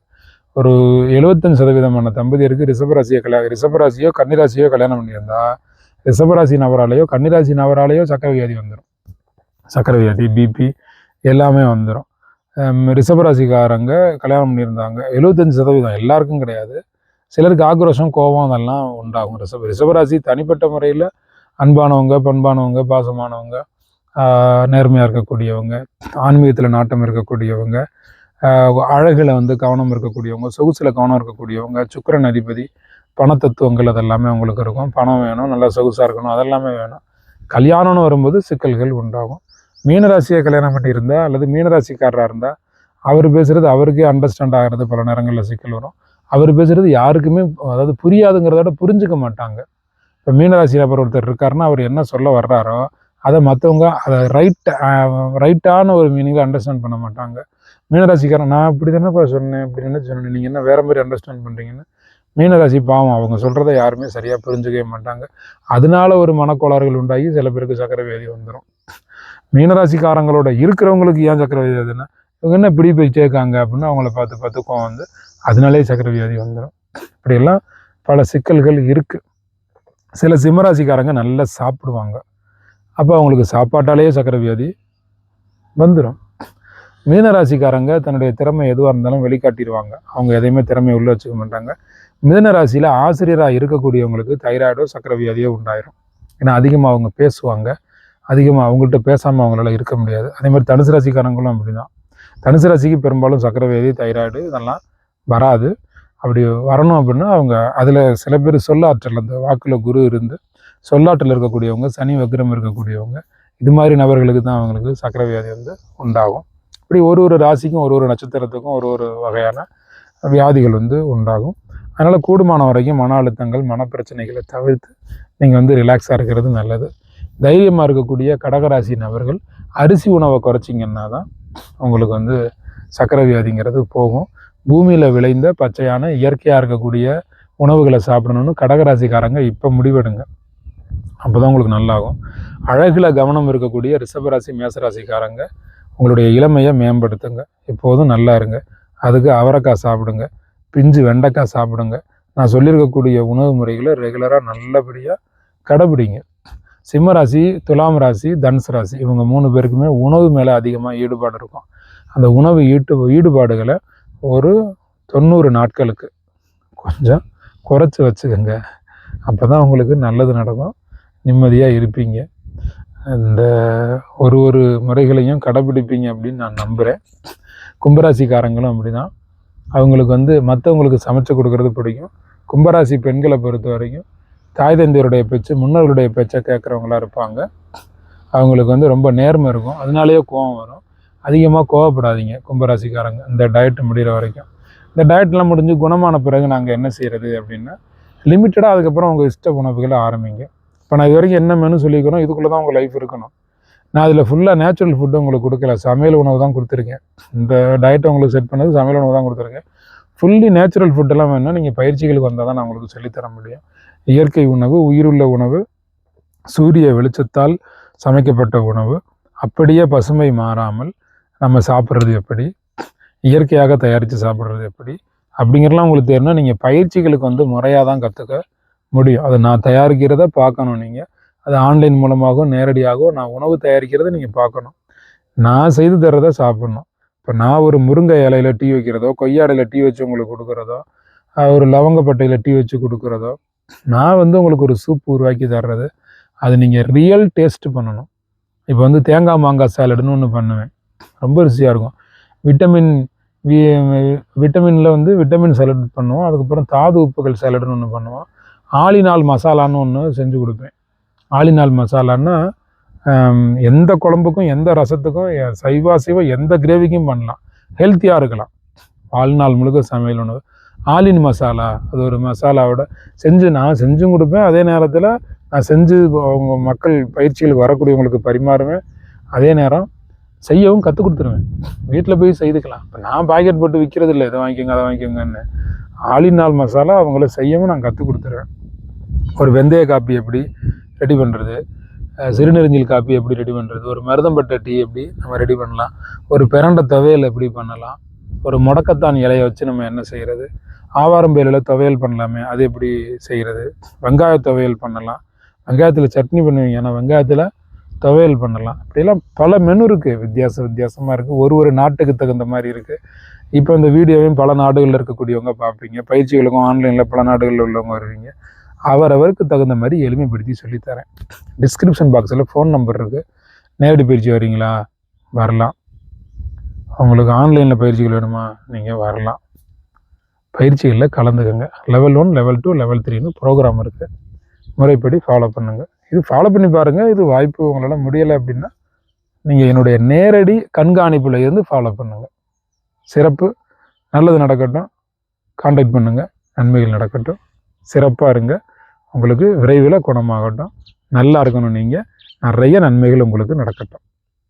ஒரு 75% தம்பதியருக்கு ரிஷபராசியோ கன்னிராசியோ கல்யாணம் பண்ணியிருந்தா ரிஷபராசி நபராலேயோ கன்னிராசி நபராலேயோ சக்கரை வியாதி வந்துடும். சக்கரை வியாதி, பிபி எல்லாமே வந்துடும். ரிஷபராசிக்காரங்க கல்யாணம் பண்ணியிருந்தாங்க 75%, எல்லாருக்கும் கிடையாது. சிலருக்கு ஆக்ரோஷம், கோபம் அதெல்லாம் உண்டாகும். ரிஷபராசி தனிப்பட்ட முறையில் அன்பானவங்க, பண்பானவங்க, பாசமானவங்க, நேர்மையாக இருக்கக்கூடியவங்க, ஆன்மீகத்தில் நாட்டம் இருக்கக்கூடியவங்க, அழகில் வந்து கவனம் இருக்கக்கூடியவங்க, சொகுசில் கவனம் இருக்கக்கூடியவங்க, சுக்கிரன் அதிபதி, பணத்தத்துவங்கள் அதெல்லாமே அவங்களுக்கு இருக்கும். பணம் வேணும், நல்லா சொகுசாக இருக்கணும், அதெல்லாமே வேணும். கல்யாணம்னு வரும்போது சிக்கல்கள் உண்டாகும். மீனராசியை கல்யாணம் பண்ணியிருந்தால் அல்லது மீனராசிக்காரராக இருந்தால் அவர் பேசுகிறது அவருக்கே அண்டர்ஸ்டாண்ட் ஆகிறது பல நேரங்களில் சிக்கல் வரும். அவர் பேசுகிறது யாருக்குமே அதாவது புரியாதுங்கிறத புரிஞ்சுக்க மாட்டாங்க. இப்போ மீனராசி நபர் ஒருத்தர் இருக்காருன்னா அவர் என்ன சொல்ல வர்றாரோ அதை மற்றவங்க அதை ரைட்டான ஒரு மீனிங்கில் அண்டர்ஸ்டாண்ட் பண்ண மாட்டாங்க. மீனராசிக்காரன் நான் இப்படி தானேப்பா சொன்னேன், இப்படி என்ன சொன்னேன், நீங்கள் என்ன வேறு மாதிரி அண்டர்ஸ்டாண்ட் பண்ணுறீங்கன்னு மீனராசி பாவம் அவங்க சொல்கிறத யாருமே சரியாக புரிஞ்சுக்கவே மாட்டாங்க. அதனால ஒரு மனக்கோளாறுகள் உண்டாகி சில பேருக்கு சக்கரை வியாதி வந்துடும். மீனராசிக்காரங்களோட இருக்கிறவங்களுக்கு ஏன் சக்கரை வியாதி ஆகுதுன்னா இவங்க என்ன இப்படி போய் சேர்க்காங்க அப்படின்னு அவங்கள பார்த்து கோவம் வந்து அதனாலே சக்கரை வியாதி வந்துடும். இப்படியெல்லாம் பல சிக்கல்கள் இருக்குது. சில சிம்மராசிக்காரங்க நல்லா சாப்பிடுவாங்க, அப்போ அவங்களுக்கு சாப்பாட்டாலேயே சக்கரை வியாதி வந்துடும். மீனராசிக்காரங்க தன்னுடைய திறமை எதுவாக இருந்தாலும் வெளிக்காட்டிடுவாங்க, அவங்க எதையுமே திறமையை உள்ளே வச்சுக்க மாட்டாங்க. மிதனராசியில் ஆசிரியராக இருக்கக்கூடியவங்களுக்கு தைராய்டோ சக்கரை வியாதியோ உண்டாயிரும். ஏன்னா அதிகமாக அவங்க பேசுவாங்க, அதிகமாக அவங்கள்ட்ட பேசாமல் அவங்களால இருக்க முடியாது. அதே மாதிரி தனுசு ராசிக்காரங்களும் அப்படி தான். தனுசு ராசிக்கு பெரும்பாலும் சக்கரை வியாதி, தைராய்டு இதெல்லாம் வராது. அப்படி வரணும் அப்படின்னா அவங்க அதில் சில பேர் சொல்லாற்றல், அந்த வாக்கில் குரு இருந்து சொல்லாற்றல் இருக்கக்கூடியவங்க, சனி வக்ரம் இருக்கக்கூடியவங்க, இது மாதிரி நபர்களுக்கு தான் அவங்களுக்கு சக்கரை வியாதி வந்து உண்டாகும். இப்படி ஒரு ராசிக்கும் ஒரு நட்சத்திரத்துக்கும் ஒரு வகையான வியாதிகள் வந்து உண்டாகும். அதனால் கூடுமான வரைக்கும் மன அழுத்தங்கள், மனப்பிரச்சனைகளை தவிர்த்து நீங்கள் வந்து ரிலாக்ஸாக இருக்கிறது நல்லது. தைரியமாக இருக்கக்கூடிய கடகராசி நபர்கள் அரிசி உணவை குறைச்சிங்கன்னா தான் உங்களுக்கு வந்து சக்கரை வியாதிங்கிறது போகும். பூமியில் விளைந்த பச்சையான இயற்கையாக இருக்கக்கூடிய உணவுகளை சாப்பிடணும்னு கடகராசிக்காரங்க இப்போ முடிவெடுங்க, அப்போ தான் உங்களுக்கு நல்லாகும். அழகில் கவனம் இருக்கக்கூடிய ரிஷபராசி, மேசராசிக்காரங்க உங்களுடைய இளமையை மேம்படுத்துங்க, எப்போதும் நல்லா இருங்க. அதுக்கு அவரைக்காய் சாப்பிடுங்க, பிஞ்சு வெண்டைக்காய் சாப்பிடுங்க, நான் சொல்லியிருக்கக்கூடிய உணவு முறைகளை ரெகுலராக நல்லபடியாக கடைபிடிங்க. சிம்ம ராசி, துலாம் ராசி, தனுசு ராசி இவங்க 3 பேருக்குமே உணவு மேலே அதிகமாக ஈடுபாடு இருக்கும். அந்த உணவு ஈடுபாடுகளை ஒரு 90 நாட்களுக்கு கொஞ்சம் குறைச்சி வச்சுக்கோங்க. அப்போ தான் உங்களுக்கு நல்லது நடக்கும், நிம்மதியாக இருப்பீங்க. இந்த ஒரு முறைகளையும் கடைபிடிப்பீங்க அப்படின்னு நான் நம்புகிறேன். கும்பராசிக்காரங்களும் அப்படி தான். அவங்களுக்கு மற்றவங்களுக்கு சமைச்சு கொடுக்கறது பிடிக்கும். கும்பராசி பெண்களை பொறுத்த வரைக்கும் தாய் தந்தையருடைய பேச்சு, முன்னோர்களுடைய பேச்சை கேட்குறவங்களா இருப்பாங்க. அவங்களுக்கு ரொம்ப நேர்மை இருக்கும். அதனாலேயே கோபம் வரும். அதிகமாக கோவப்படாதீங்க கும்பராசிக்காரங்க இந்த டயட் முடிகிற வரைக்கும். இந்த டயட்லாம் முடிஞ்சு குணமான பிறகு நாங்கள் என்ன செய்கிறது அப்படின்னா, லிமிட்டடாக அதுக்கப்புறம் உங்கள் இஷ்ட உணவுகளை ஆரம்பிங்க. இப்போ நான் இது வரைக்கும் என்ன மெனு சொல்லிக்கிறோம், இதுக்குள்ளே தான் உங்கள் லைஃப் இருக்கணும். நான் அதில் ஃபுல்லாக நேச்சுரல் ஃபுட்டு உங்களுக்கு கொடுக்கல, சமையல் உணவு தான் கொடுத்துருக்கேன். இந்த டயட்டை உங்களுக்கு செட் பண்ணது சமையல் உணவு தான் கொடுத்துருக்கேன். ஃபுல்லி நேச்சுரல் ஃபுட்டெல்லாம் வேணும்னா நீங்கள் பயிற்சிகளுக்கு வந்தால் தான் நான் உங்களுக்கு சொல்லித்தர முடியும். இயற்கை உணவு, உயிருள்ள உணவு, சூரிய வெளிச்சத்தால் சமைக்கப்பட்ட உணவு, அப்படியே பசுமை மாறாமல் நம்ம சாப்பிட்றது எப்படி, இயற்கையாக தயாரித்து சாப்பிட்றது எப்படி அப்படிங்கிறலாம் உங்களுக்கு தெரியும்னா நீங்கள் பயிற்சிகளுக்கு முறையாக தான் கற்றுக்க முடியும். அதை நான் தயாரிக்கிறத பார்க்கணும். நீங்கள் அது ஆன்லைன் மூலமாகவும் நேரடியாகவும் நான் உணவு தயாரிக்கிறத நீங்கள் பார்க்கணும். நான் செய்து தர்றதை சாப்பிட்ணும். இப்போ நான் ஒரு முருங்கை இலையில் டீ வைக்கிறதோ, கொய்யாடையில் டீ வச்சு உங்களுக்கு கொடுக்குறதோ, ஒரு லவங்கப்பட்டையில் டீ வச்சு கொடுக்குறதோ, நான் உங்களுக்கு ஒரு சூப் உருவாக்கி தர்றது, அது நீங்கள் ரியல் டேஸ்ட்டு பண்ணணும். இப்போ தேங்காய் மாங்காய் சாலடுன்னு ஒன்று பண்ணுவேன், ரொம்ப ருசியாக இருக்கும். விட்டமினில் விட்டமின் சாலட் பண்ணுவோம். அதுக்கப்புறம் தாது உப்புகள் சாலடுன்னு ஒன்று பண்ணுவோம். ஆலினால் மசாலான்னு ஒன்று செஞ்சு கொடுப்பேன். ஆலினால் மசாலான்னா எந்த குழம்புக்கும், எந்த ரசத்துக்கும், சைவ எந்த கிரேவிக்கும் பண்ணலாம், ஹெல்த்தியாக இருக்கலாம். வாழ்நாள் முழுக்க சமையல் உணவு. ஆலின் மசாலா, அது ஒரு மசாலாவோட நான் செஞ்சும் கொடுப்பேன். அதே நேரத்தில் நான் செஞ்சு அவங்க மக்கள் பயிற்சிகளுக்கு வரக்கூடியவங்களுக்கு பரிமாறுவேன். அதே நேரம் செய்யவும் கற்றுக் கொடுத்துருவேன். வீட்டில் போய் செய்துக்கலாம். இப்போ நான் பாக்கெட் போட்டு விற்கிறது இல்லை, இதை வாங்கிக்கோங்க அதை வாங்கிக்கோங்கன்னு. ஆலினால் மசாலா அவங்கள செய்யவும் நான் கற்றுக் கொடுத்துருவேன். ஒரு வெந்தய காப்பி எப்படி ரெடி பண்ணுறது, சிறுநெறிஞ்சில் காப்பி எப்படி ரெடி பண்ணுறது, ஒரு மருதம்பட்டை டீ எப்படி நம்ம ரெடி பண்ணலாம், ஒரு பிரண்டை துவையல் எப்படி பண்ணலாம், ஒரு முடக்கத்தான் இலையை வச்சு நம்ம என்ன செய்கிறது, ஆவாரம்பேலில் துவையல் பண்ணலாமே அது எப்படி செய்கிறது, வெங்காய துவையல் பண்ணலாம், வெங்காயத்தில் சட்னி பண்ணுவீங்க, ஆனால் வெங்காயத்தில் துவையல் பண்ணலாம். இப்படிலாம் பல மெனு இருக்குது, வித்தியாசமாக இருக்குது. ஒரு நாட்டுக்கு தகுந்த மாதிரி இருக்குது. இப்போ இந்த வீடியோவையும் பல நாடுகளில் இருக்கக்கூடியவங்க பார்ப்பீங்க. பயிற்சிகளுக்கும் ஆன்லைனில் பல நாடுகளில் உள்ளவங்க வருவீங்க. அவரவருக்கு தகுந்த மாதிரி எளிமைப்படுத்தி சொல்லித்தரேன். டிஸ்கிரிப்ஷன் பாக்ஸில் ஃபோன் நம்பர் இருக்குது. நேரடி பயிற்சி வரீங்களா, வரலாம். உங்களுக்கு ஆன்லைனில் பயிற்சிகள் வேணுமா, நீங்கள் வரலாம். பயிற்சிகளில் கலந்துக்கங்க. லெவல் 1, லெவல் 2, லெவல் 3ன்னு ப்ரோக்ராம் இருக்குது. முறைப்படி ஃபாலோ பண்ணுங்கள். இது ஃபாலோ பண்ணி பாருங்கள். இது வாய்ப்பு உங்களால் முடியலை அப்படின்னா நீங்கள் என்னுடைய நேரடி கண்காணிப்பில் இருந்து ஃபாலோ பண்ணுங்கள். சிறப்பு. நல்லது நடக்கட்டும். கான்டாக்ட் பண்ணுங்கள். நன்மைகள் நடக்கட்டும். சிறப்பாக இருங்க. உங்களுக்கு விரைவில் குணமாகட்டும். நல்லா இருக்கணும். நீங்கள் நிறைய நன்மைகள் உங்களுக்கு நடக்கட்டும்.